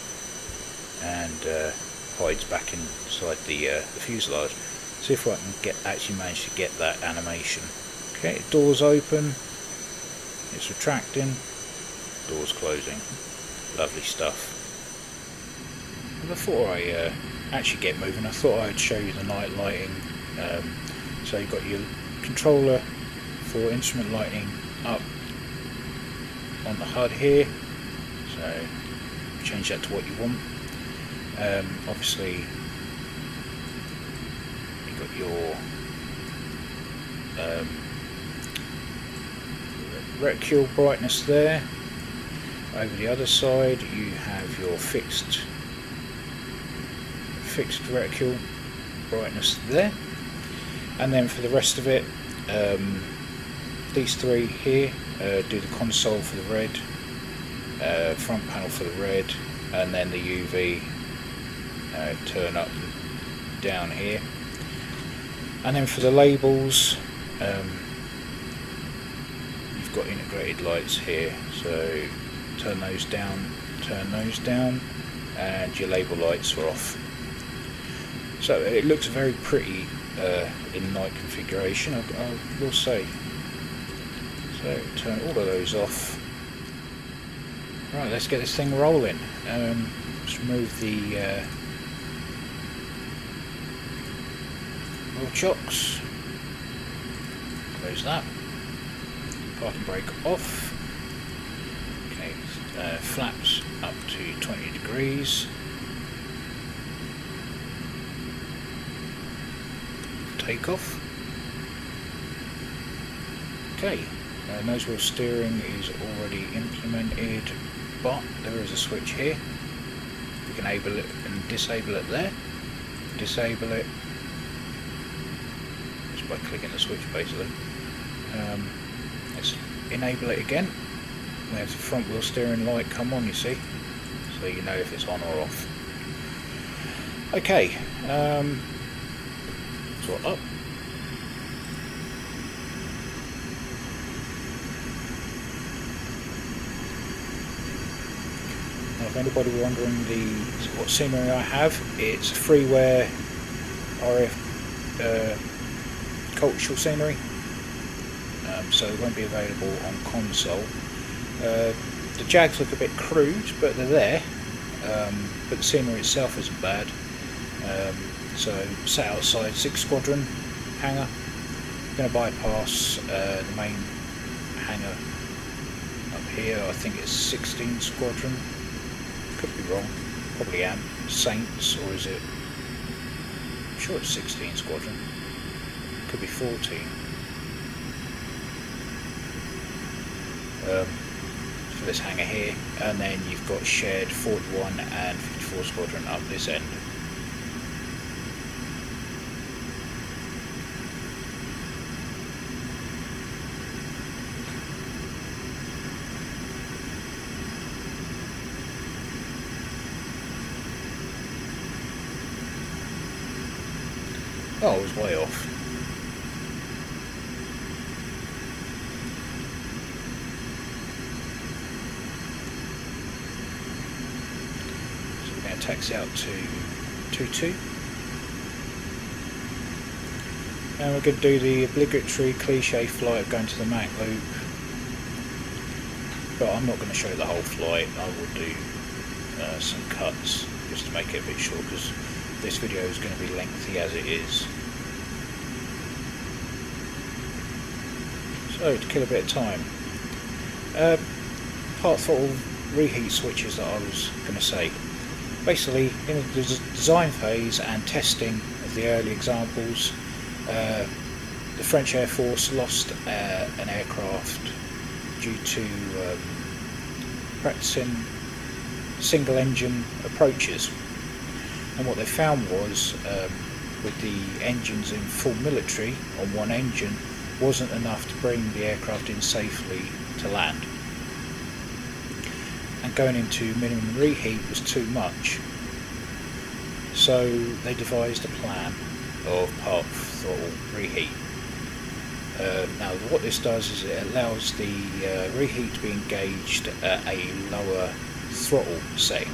and hides back inside the fuselage. See if I can actually manage to get that animation. Okay, doors open, it's retracting, doors closing. Lovely stuff. And before I actually get moving, I thought I'd show you the night lighting. So you've got your controller for instrument lighting up on the HUD here. So change that to what you want. Obviously you've got your reticule brightness there. Over the other side you have your fixed reticule brightness there, and then for the rest of it, these three here do the console for the red, front panel for the red, and then the UV turn up down here. And then for the labels, you've got integrated lights here, so turn those down, and your label lights are off. So it looks very pretty in night configuration, I will say. So turn all of those off. Right, let's get this thing rolling. Let's remove the oil chocks. Close that. Parking brake off. Okay, flaps up to 20 degrees. Takeoff. Okay, nose wheel steering is already implemented, but there is a switch here. We can enable it and disable it there. disable it just by clicking the switch basically. Let's enable it again. We have the front wheel steering light come on, you see, so you know if it's on or off. Okay, so up. Now, if anybody wondering what scenery I have, it's freeware RF cultural scenery, so it won't be available on console. The Jags look a bit crude, but they're there. But the scenery itself isn't bad. So sat outside 6th Squadron hangar. I'm going to bypass the main hangar up here. I think it's 16th Squadron. Could be wrong. Probably am. Saints, or is it? I'm sure it's 16th Squadron. Could be 14. For this hangar here, and then you've got shared 41 and 54 Squadron up this end. Oh, I was way off. Taxi out to 22, and we're going to do the obligatory cliche flight of going to the Mach loop, but I'm not going to show the whole flight. I will do some cuts just to make it a bit short, because this video is going to be lengthy as it is. So to kill a bit of time, part throttle reheat switches that I was going to say. Basically, in the design phase and testing of the early examples, the French Air Force lost an aircraft due to practicing single engine approaches, and what they found was with the engines in full military on one engine wasn't enough to bring the aircraft in safely to land. And going into minimum reheat was too much, so they devised a plan of part throttle reheat. Now what this does is it allows the reheat to be engaged at a lower throttle setting,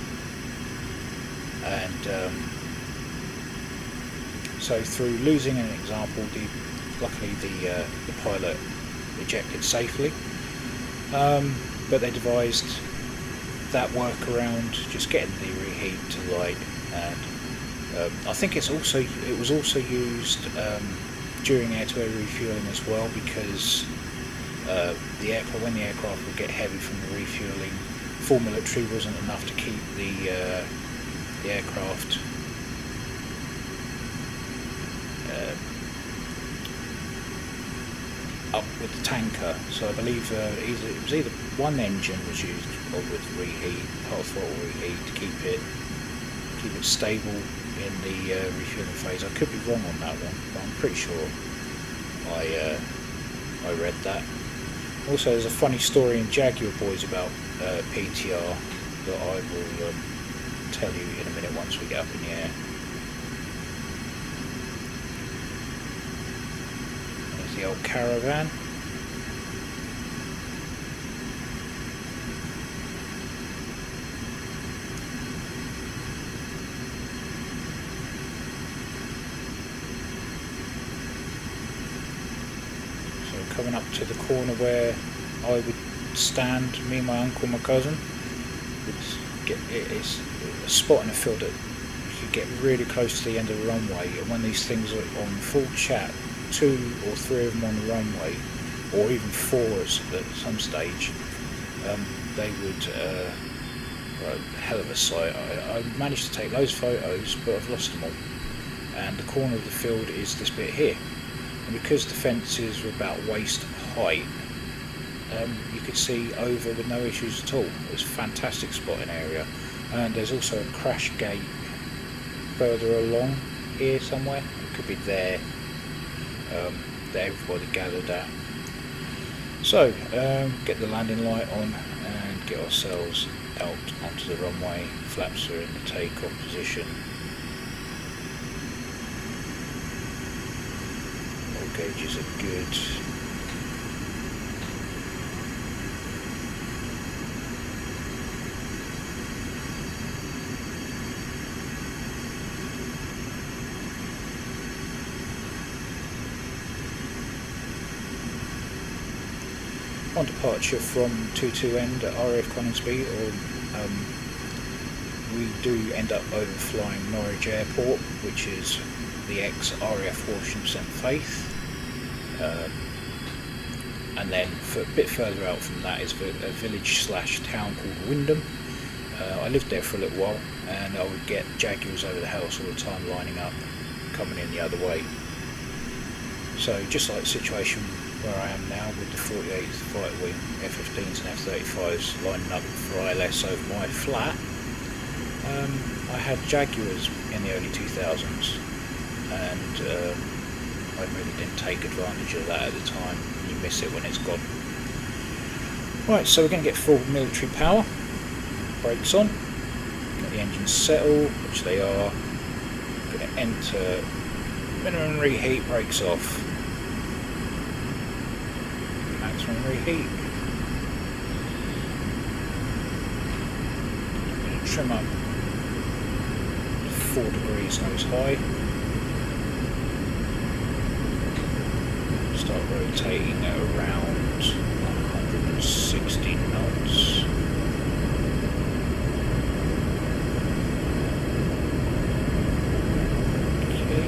and so through losing an example, luckily the pilot ejected safely, but they devised that workaround, just getting the reheat to light, and I think it was also used during air-to-air refueling as well, because when the aircraft would get heavy from the refueling, full military wasn't enough to keep the aircraft up with the tanker. So I believe it was either one engine was used or with reheat, part throttle reheat, to keep it stable in the refueling phase. I could be wrong on that one, but I'm pretty sure I read that. Also, there's a funny story in Jaguar Boys about PTR that I will tell you in a minute once we get up in the air. There's the old Caravan. Coming up to the corner where I would stand, me, my uncle, my cousin, it's a spot in the field that you get really close to the end of the runway, and when these things are on full chat, 2 or 3 of them on the runway, or even 4 at some stage, they would, well, hell of a sight. I managed to take loads of photos, but I've lost them all, and the corner of the field is this bit here. Because the fences were about waist height, you could see over with no issues at all. It was a fantastic spotting area, and there's also a crash gate further along here somewhere. It could be there, that everybody gathered at. So get the landing light on and get ourselves out onto the runway. Flaps are in the takeoff position. All gauges are good. On departure from 22 end at RAF Coningsby, we do end up overflying Norwich Airport, which is the ex-RAF Horsham St Faith, and then for a bit further out from that is a village / town called Wyndham. I lived there for a little while, and I would get Jaguars over the house all the time, lining up, coming in the other way. So just like the situation where I am now with the 48th Fighter Wing, F-15s and F-35s lining up for ILS over my flat, I had Jaguars in the early 2000s, and I really didn't take advantage of that at the time. You miss it when it's gone. Right, so we're going to get full military power. Brakes on. Get the engines settled, which they are. Going to enter minimum reheat, brakes off. Maximum reheat. I'm going to trim up to 4 degrees nose high. Start rotating at around 160 knots. Okay.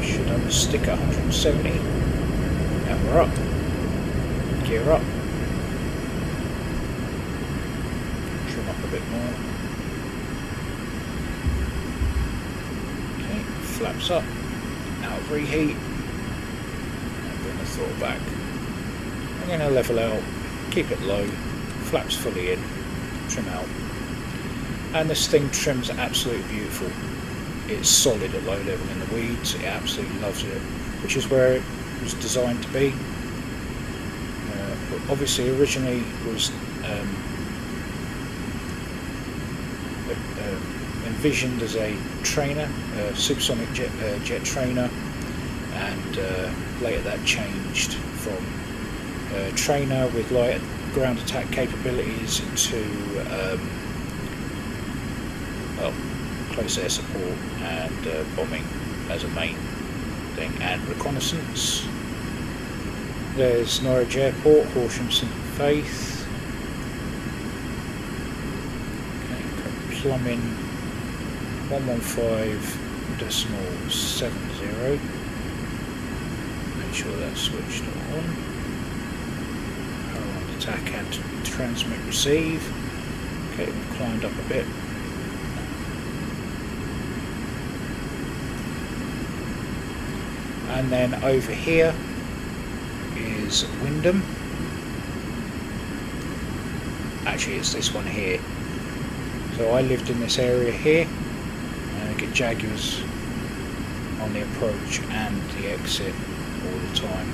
Should unstick at 170. And we're up. Gear up. Trim up a bit more. Okay, flaps up. Out of reheat. And bring the throttle back. I'm going to level out, keep it low, flaps fully in, trim out. And this thing trims absolutely beautiful. It's solid at low level in the weeds, it absolutely loves it, which is where it was designed to be. But obviously originally was envisioned as a trainer, a supersonic jet trainer, and later that changed from trainer with light ground attack capabilities to well, close air support and bombing as a main thing, and reconnaissance. There's Norwich Airport, Horsham St Faith. Okay, plumb in 115.70. Make sure that's switched on. Attack and transmit receive. Okay, we've climbed up a bit. And then over here is Wyndham. Actually, it's this one here. So I lived in this area here. I get Jaguars on the approach and the exit all the time.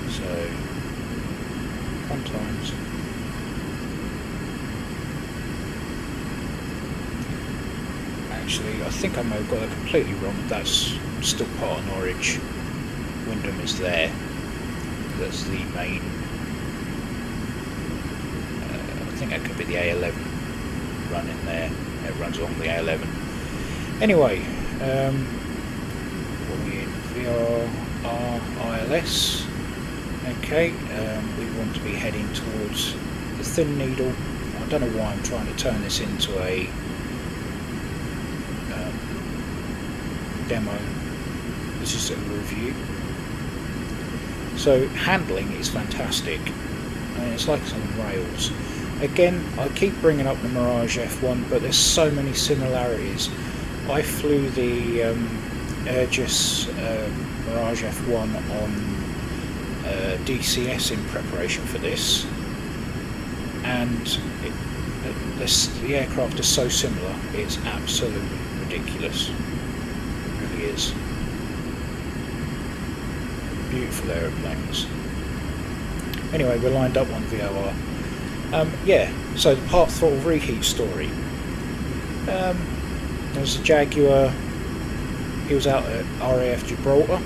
So fun times. Actually, I think I may have got that completely wrong. That's still part of Norwich. Wyndham is there. That's the main. I think that could be the A11 running there. It runs along the A11. Anyway, what are we in? VRR ILS. Okay, we want to be heading towards the thin needle. I don't know why I'm trying to turn this into a demo. This is a review. So handling is fantastic. I mean, it's like it's on rails. Again, I keep bringing up the Mirage F1, but there's so many similarities. I flew the Aegis Mirage F1 on DCS in preparation for this, and the aircraft is so similar, it's absolutely ridiculous. It really is. Beautiful aeroplanes. Anyway, we're lined up on VOR. Yeah, so the part throttle reheat story. There was a Jaguar. He was out at RAF Gibraltar.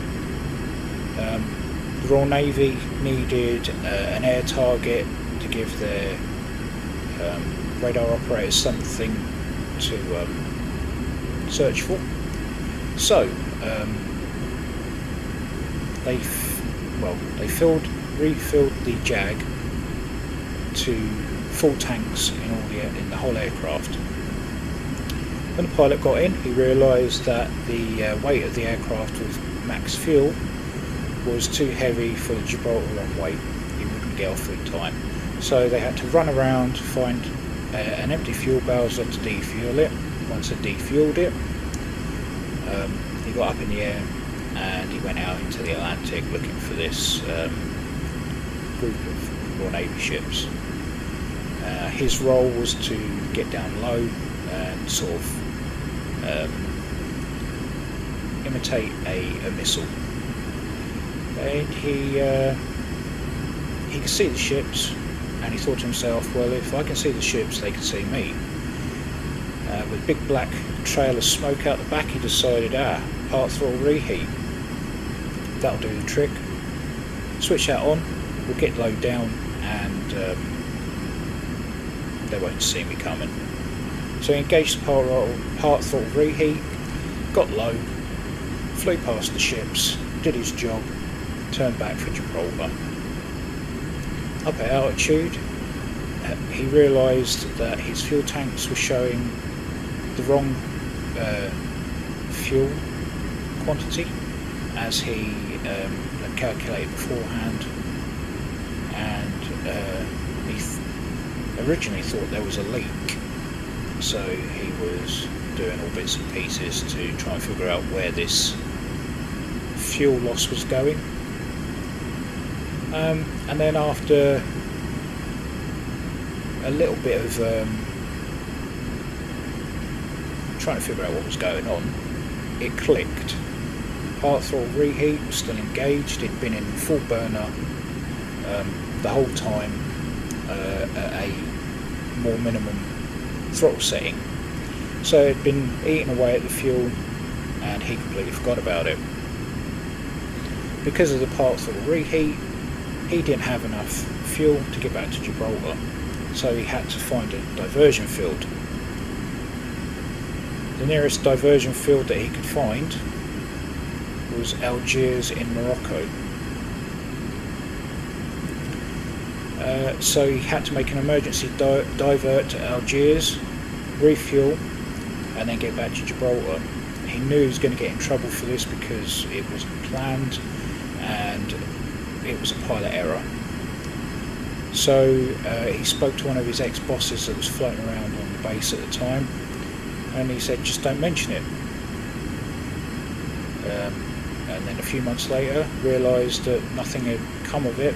The Royal Navy needed an air target to give their radar operators something to search for. So they refilled the Jag to full tanks in the whole aircraft. When the pilot got in, he realised that the weight of the aircraft with max fuel was too heavy for the Gibraltar runway. He wouldn't get off in time. So they had to run around, find an empty fuel bowser to defuel it. Once they defueled it, he got up in the air and he went out into the Atlantic looking for this group of Royal Navy ships. His role was to get down low and sort of imitate a missile. And he could see the ships, and he thought to himself, well, if I can see the ships, they can see me. With a big black trail of smoke out the back, he decided, part throttle reheat, that'll do the trick. Switch that on, we'll get low down, and they won't see me coming. So he engaged the part throttle reheat, got low, flew past the ships, did his job, turned back for Gibraltar. Up at altitude, he realised that his fuel tanks were showing the wrong fuel quantity as he had calculated beforehand, and he originally thought there was a leak, so he was doing all bits and pieces to try and figure out where this fuel loss was going. And then after a little bit of trying to figure out what was going on, it clicked. Part throttle reheat was still engaged. It'd been in full burner the whole time at a more minimum throttle setting. So it'd been eating away at the fuel, and he completely forgot about it. Because of the part throttle reheat, he didn't have enough fuel to get back to Gibraltar, so he had to find a diversion field. The nearest diversion field that he could find was Algiers in Morocco. So he had to make an emergency divert to Algiers, refuel, and then get back to Gibraltar. He knew he was going to get in trouble for this because it wasn't planned and it was a pilot error. So he spoke to one of his ex-bosses that was floating around on the base at the time, and he said, just don't mention it. And then a few months later realised that nothing had come of it.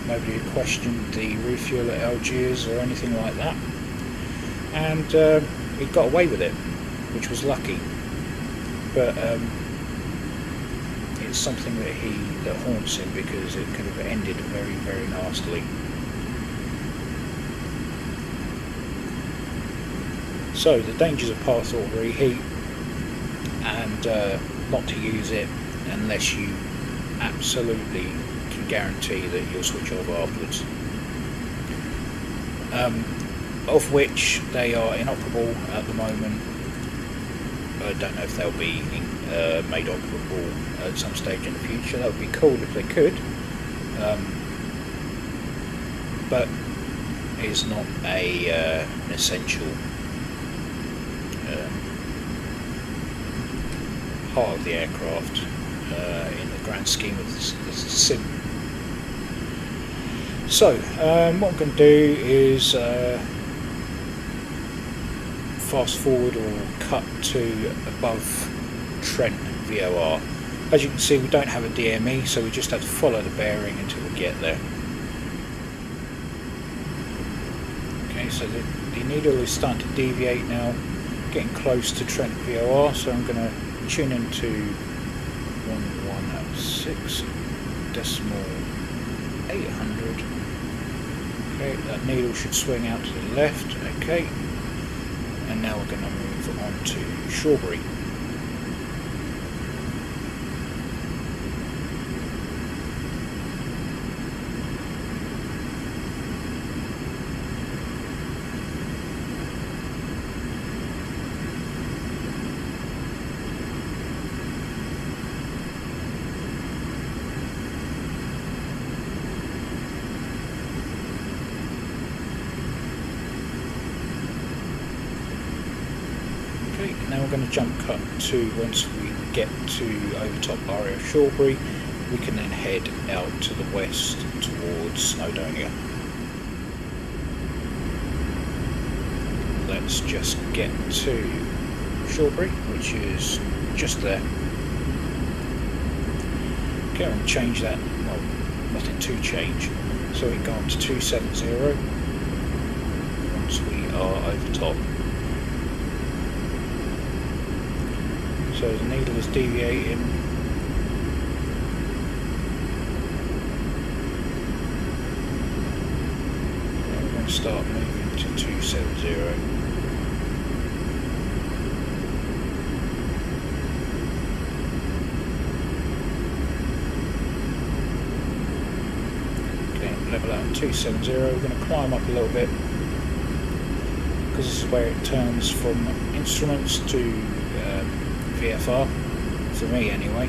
Nobody had questioned the refuel at Algiers or anything like that, and he got away with it, which was lucky. But it's something that haunts him because it could have ended very, very nastily. So the dangers of part throttle reheat, and not to use it unless you absolutely can guarantee that you'll switch off afterwards. Of which they are inoperable at the moment. I don't know if they'll be made operable at some stage in the future. That would be cool if they could, but it's not an essential part of the aircraft in the grand scheme of the sim. So what I'm going to do is fast forward or cut to above Trent VOR. As you can see, we don't have a DME, so we just have to follow the bearing until we get there. Okay, so the needle is starting to deviate now, getting close to Trent VOR, so I'm going to tune into 116.800. Okay, that needle should swing out to the left. Okay, and now we're going to move on to Shawbury. Now we're going to jump cut to, once we get to overtop area of Shawbury, we can then head out to the west towards Snowdonia. Let's just get to Shawbury, which is just there. Okay, I'm going to change that, well, nothing to change, so we go on to 270 once we are overtop. So the needle is deviating. I'm going to start moving to 270. Okay, level out at 270. We're going to climb up a little bit, because this is where it turns from instruments to VFR, for me anyway.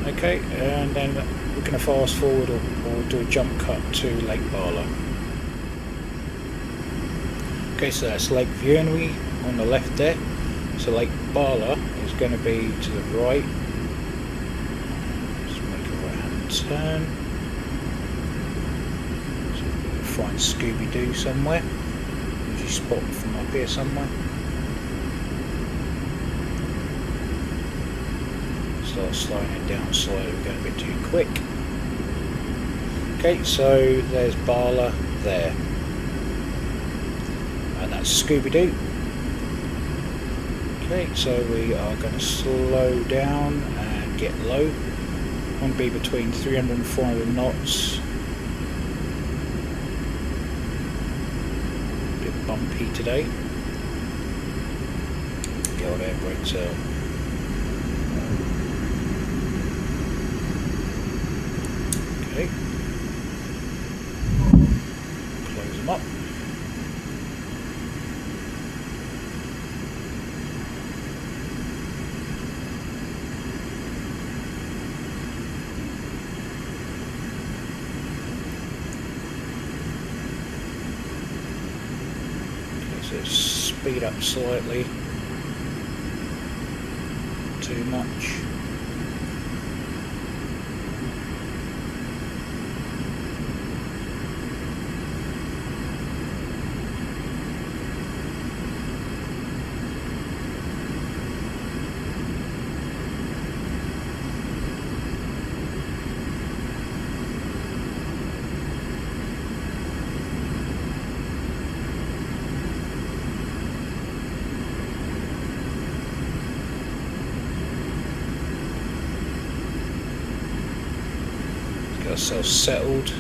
Okay, and then we're going to fast forward or do a jump cut to Lake Bala. Okay, so that's Lake Vuonui on the left there. So Lake Bala is going to be to the right. Just make a right hand turn. So we'll find Scooby-Doo somewhere. Spot from up here somewhere. Start slowing it down slightly, we're going a bit too quick. Okay, so there's Bala there. And that's Scooby-Doo. Okay, so we are going to slow down and get low. Want to be between 300 and 400 knots. Bumpy today. The old air brakes out. Okay. Close them up. So speed up slightly, too much. Get ourselves settled,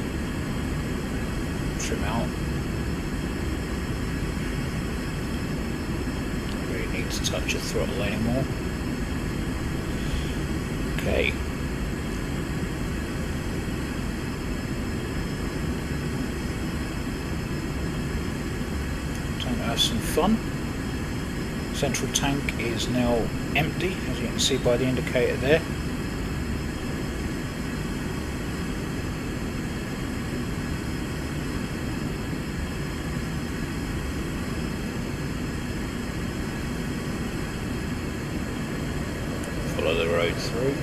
trim out. Don't really need to touch the throttle anymore. Okay. Time to have some fun. Central tank is now empty, as you can see by the indicator there. Follow the road through.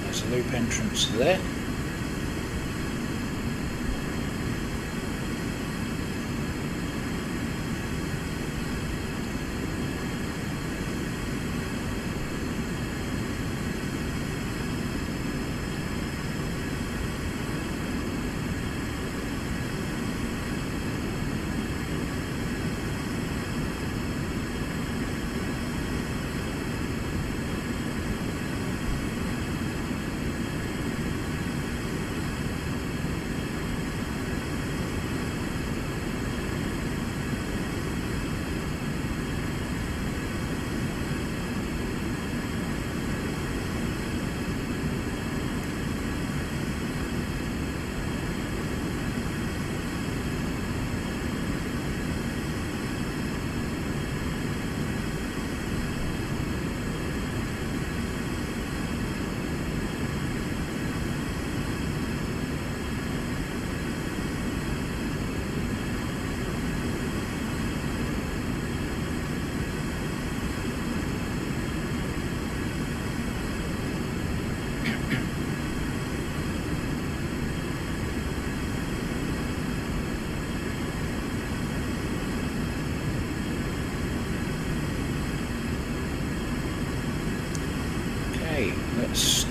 There's a loop entrance there.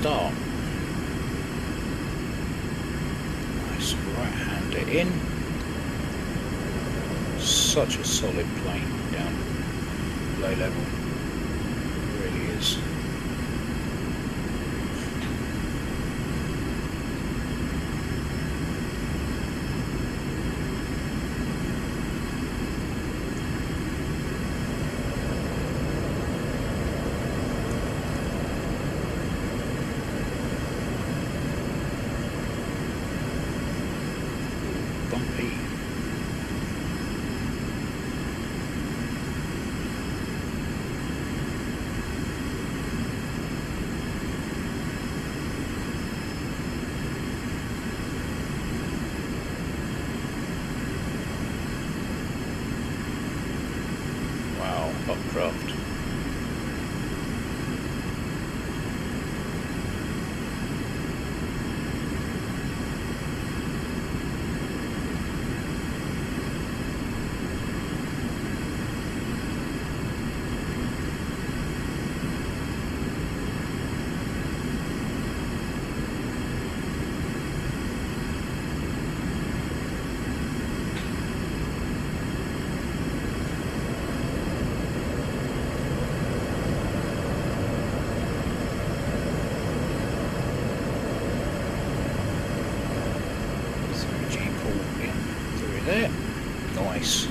start. Nice right-hander in. Such a solid plane down low level. It really is. Bumpy. Wow, updraft. There. Nice.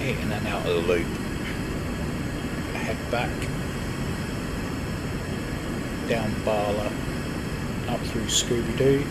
In and out of the loop. Head back, down Barla, up through Scooby-Doo.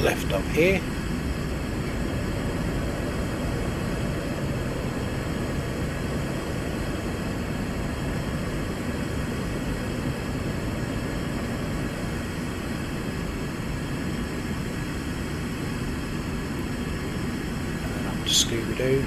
left up here. And then up to Scooby-Doo.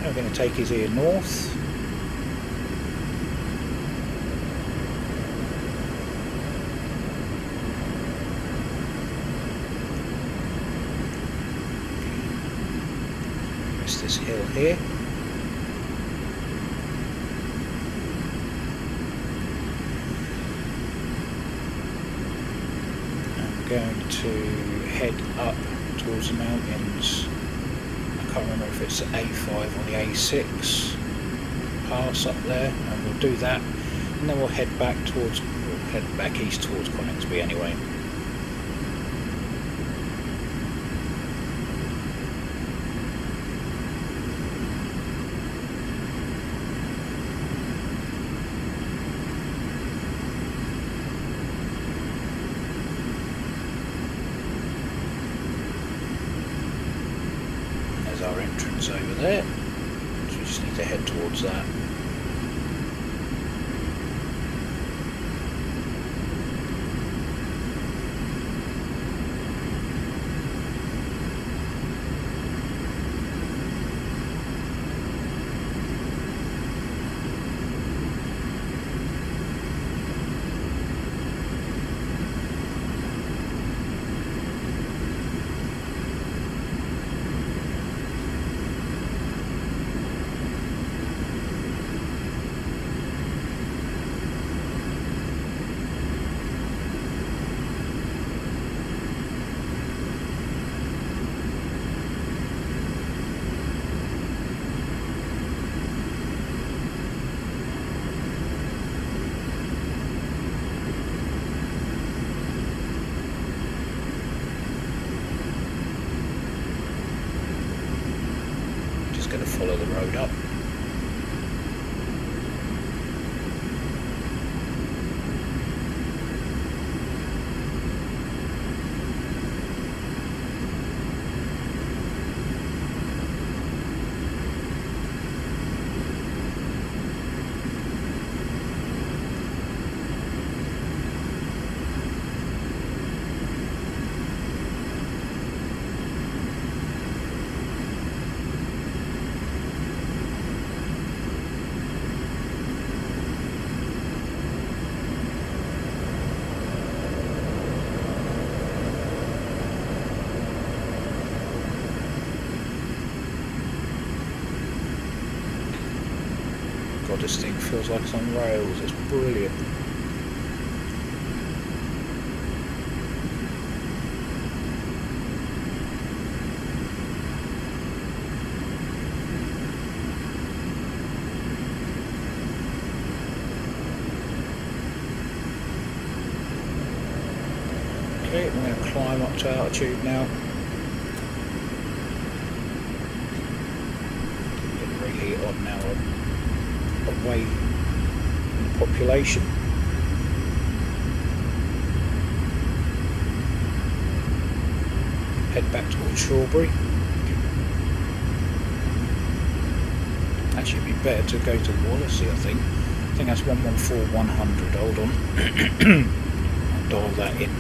We're going to take his ear north. There's this hill here. I'm going to head up towards the mountains. I can't remember if it's the A5 or the A6 pass up there, and we'll do that, and then we'll head back east towards Coningsby anyway. Our entrance over there, so we just need to head towards that. Going to follow the road up. God, this thing feels like it's on rails. It's brilliant. Okay, we're going to climb up to altitude now. Getting really odd now, away from the population. Head back towards Shawbury. Actually, it'd be better to go to Wallasey, I think. I think that's 114-100. Hold on. I'll dial that in.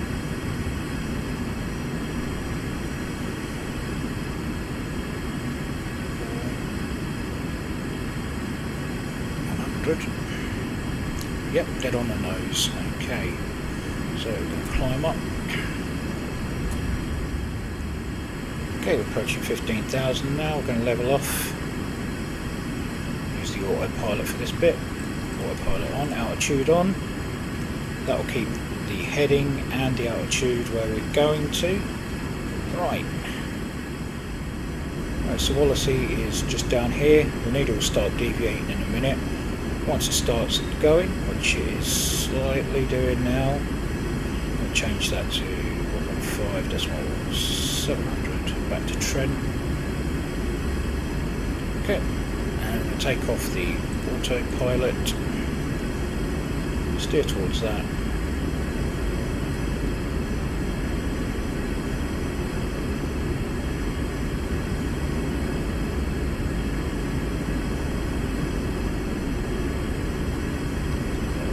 Yep, dead on the nose. Okay, so we're going to climb up. Okay, we're approaching 15,000 now. We're going to level off. Use the autopilot for this bit. Autopilot on, altitude on. That will keep the heading and the altitude where we're going to. Right, so velocity is just down here. The needle will start deviating in a minute. Once it starts going, which it is slightly doing now, I'll change that to 115.700 back to Trent. Okay, and we'll take off the autopilot, steer towards that.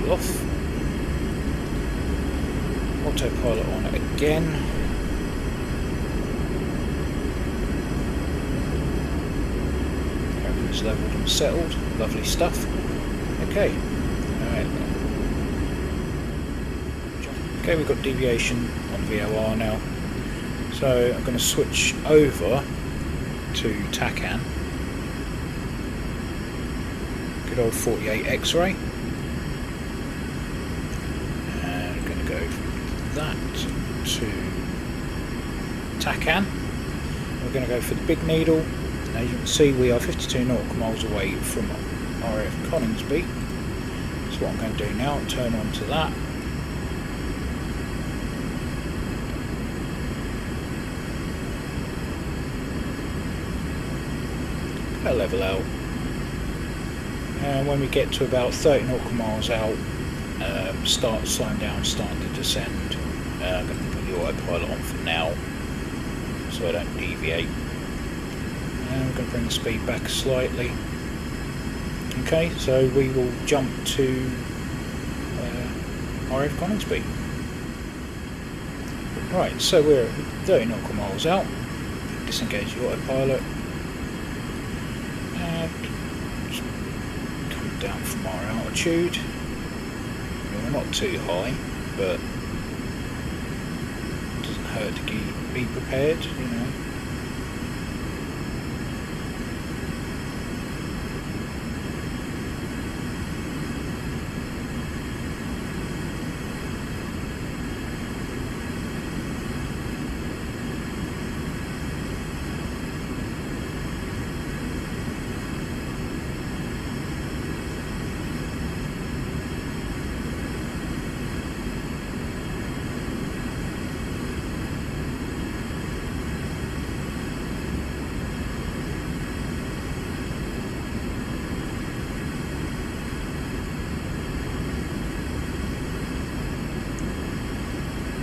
Off. Autopilot on again. Everything's leveled and settled. Lovely stuff. Okay. Alright. Okay, we've got deviation on VOR now. So I'm going to switch over to TACAN. Good old 48 X-ray. That to TACAN. We're going to go for the big needle. As you can see, we are 52 nautical miles away from RAF Coningsby. So what I'm going to do now, turn on to that. I'll level out. And when we get to about 30 nautical miles out, start slowing down, starting to descend. I'm going to put the autopilot on for now so I don't deviate, and we're going to bring the speed back slightly. Okay, so we will jump to RAF Coningsby. Right, so we're 30 nautical miles out. Disengage the autopilot and come down from our altitude. We're not too high, but it doesn't hurt to be prepared, you know.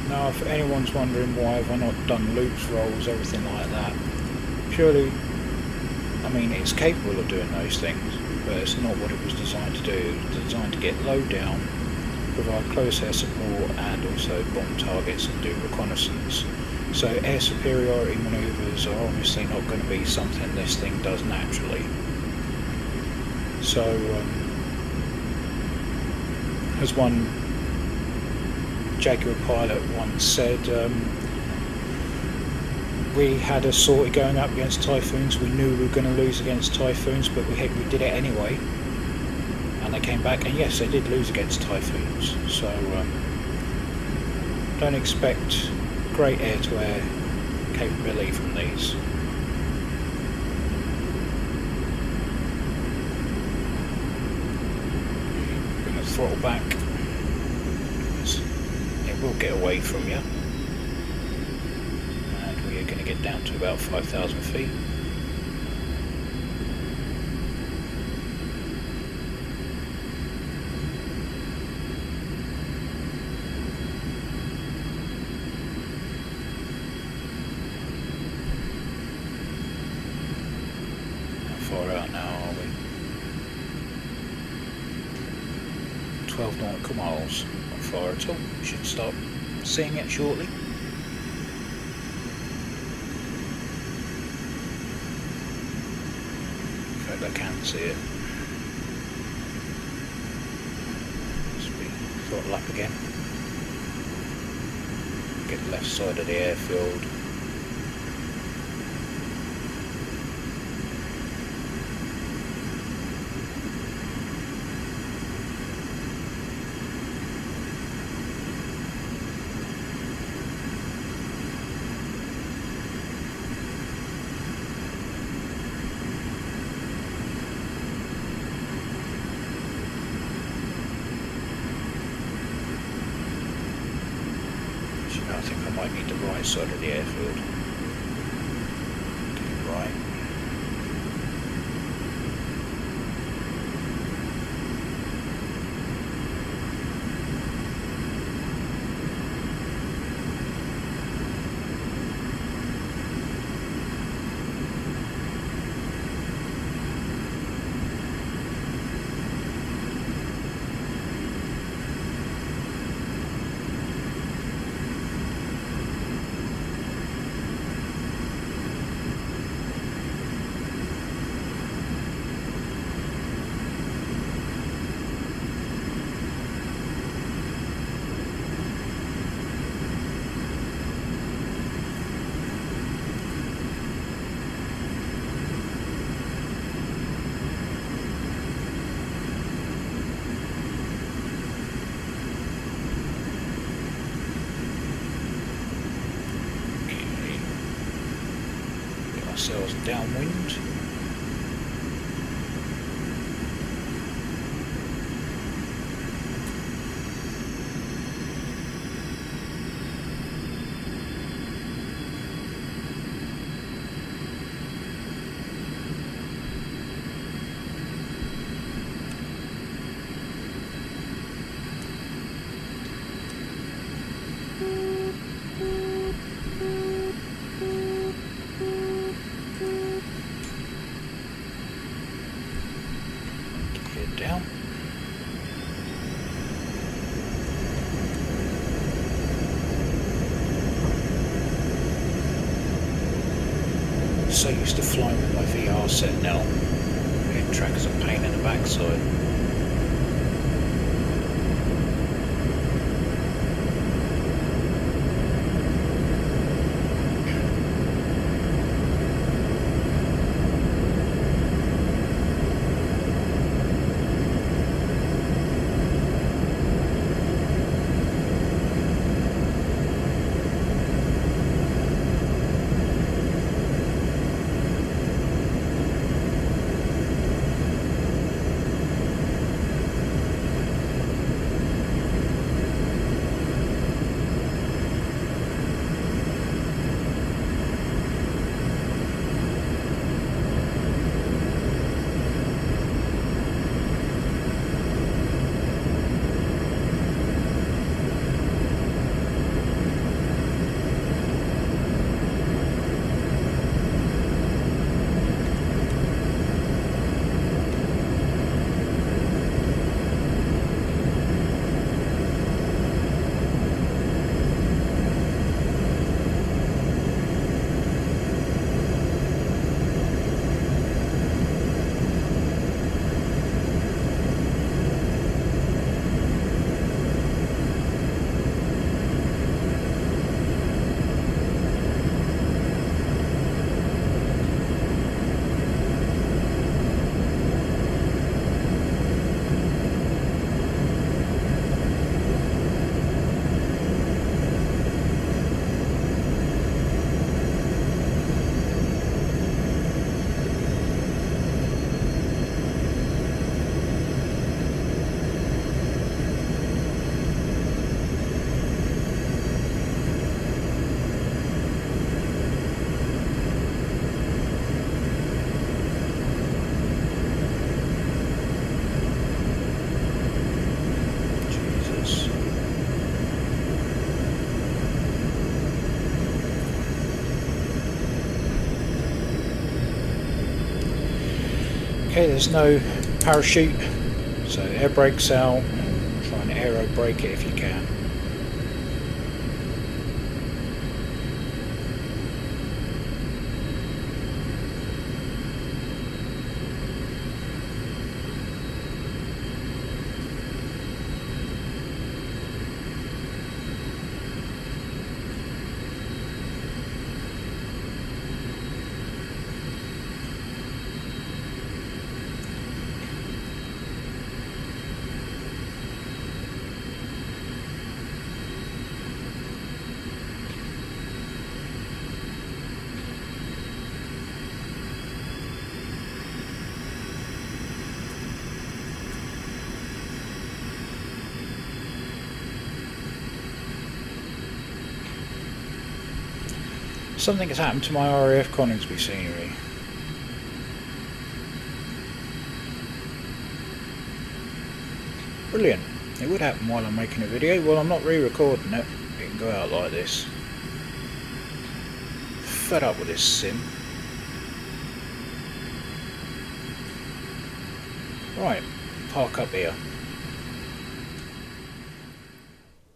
Now, if anyone's wondering why have I not done loops, rolls, everything like that, purely, I mean, it's capable of doing those things, but it's not what it was designed to do. It was designed to get low down, provide close air support, and also bomb targets and do reconnaissance. So air superiority manoeuvres are obviously not going to be something this thing does naturally. So, as one Jaguar pilot once said, we had a sortie going up against typhoons. We knew we were going to lose against typhoons, but we did it anyway. And they came back, and yes, they did lose against typhoons. So don't expect great air-to-air capability from these. Bring the throttle back. Will get away from you, and we are going to get down to about 5,000 feet. How far out now are we? 12 nautical miles. Not far at all. We should start seeing it shortly. In fact, I can see it. Just be throttle up again. Get the left side of the airfield. right side of the airfield. Get it right. Ourselves downwind. Down. So used to flying with my VR set now. Head tracker's a pain in the backside. Okay, there's no parachute, so air brake's out. Try and aero brake it if you can. Something has happened to my RAF Coningsby scenery. Brilliant. It would happen while I'm making a video. Well, I'm not re-recording it. It can go out like this. Fed up with this sim. Right, park up here.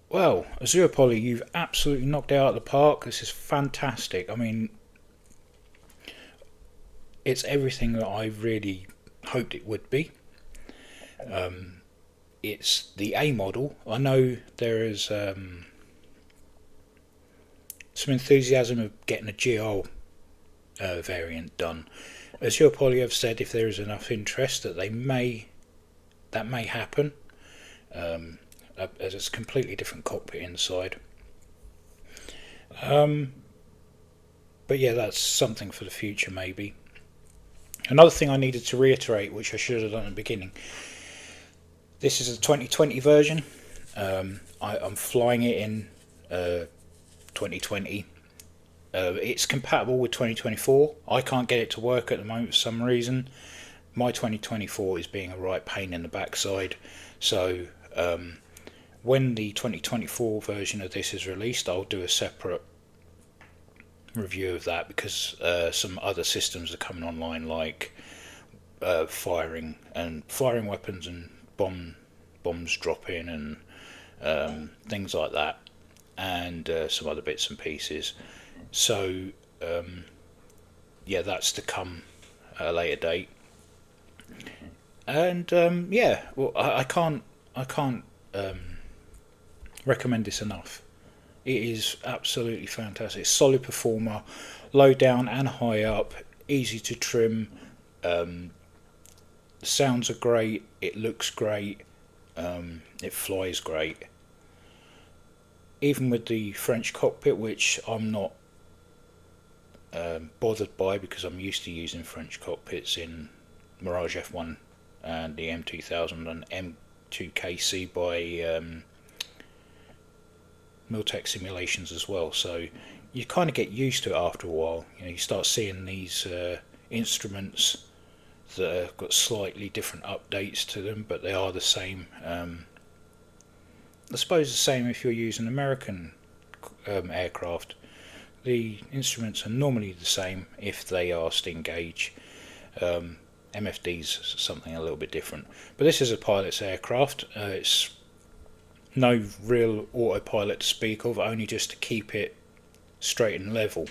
Well, Azurpoly, you've absolutely knocked it out of the park. This is fantastic. I mean, it's everything that I really hoped it would be. It's the A model. I know there is some enthusiasm of getting a GR variant done. Azurpoly have said if there is enough interest that that may happen. As it's a completely different cockpit inside. But yeah, that's something for the future maybe. Another thing I needed to reiterate, which I should have done at the beginning, this is a 2020 version. I'm flying it in 2020. It's compatible with 2024. I can't get it to work at the moment for some reason. My 2024 is being a right pain in the backside. So when the 2024 version of this is released, I'll do a separate review of that, because some other systems are coming online, like firing weapons and bombs dropping and things like that, and some other bits and pieces. So yeah, that's to come at a later date. And yeah, well, I can't recommend this enough. It is absolutely fantastic. Solid performer, low down and high up, easy to trim. Sounds are great. It looks great. It flies great. Even with the French cockpit, which I'm not bothered by, because I'm used to using French cockpits in Mirage F1 and the M2000 and M2KC by Miltech simulations as well, so you kind of get used to it after a while. You know, you start seeing these instruments that have got slightly different updates to them, but they are the same. I suppose the same if you're using American aircraft. The instruments are normally the same if they are sting gauge. MFD's something a little bit different, but this is a pilot's aircraft. It's no real autopilot to speak of, only just to keep it straight and level,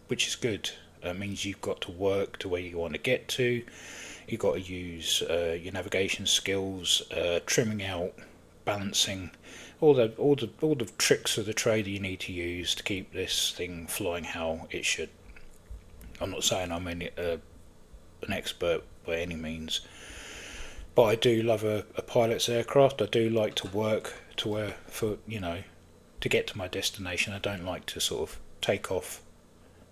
which is good. It means you've got to work to where you want to get to. You've got to use your navigation skills, trimming out, balancing, all the tricks of the trade that you need to use to keep this thing flying how it should. I'm not saying I'm an expert by any means, but I do love a pilot's aircraft. I do like to work to where, to get to my destination. I don't like to sort of take off,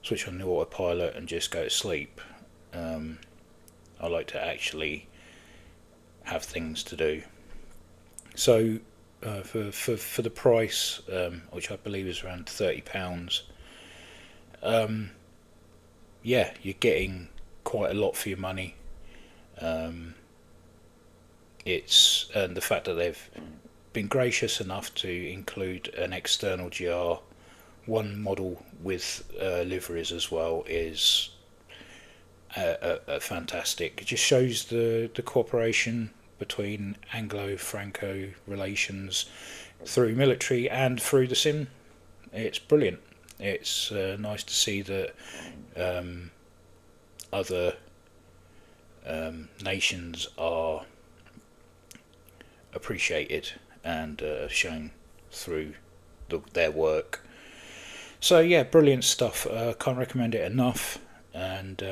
switch on the autopilot and just go to sleep. I like to actually have things to do. So for the price, which I believe is around £30, yeah, you're getting quite a lot for your money. It's and the fact that they've been gracious enough to include an external GR1 model with liveries as well is a fantastic. It just shows the cooperation between Anglo-Franco relations through military and through the sim. It's brilliant. It's nice to see that other nations are appreciated and shown through their work. So yeah, brilliant stuff. Can't recommend it enough, and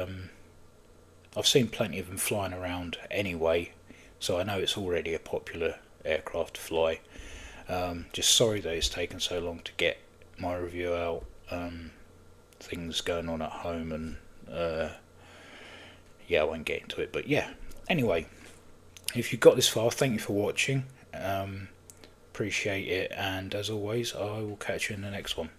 I've seen plenty of them flying around anyway, so I know it's already a popular aircraft to fly. Just sorry that it's taken so long to get my review out. Things going on at home, and yeah, I won't get into it, but yeah, anyway, if you got this far, thank you for watching. appreciate it, and as always I will catch you in the next one.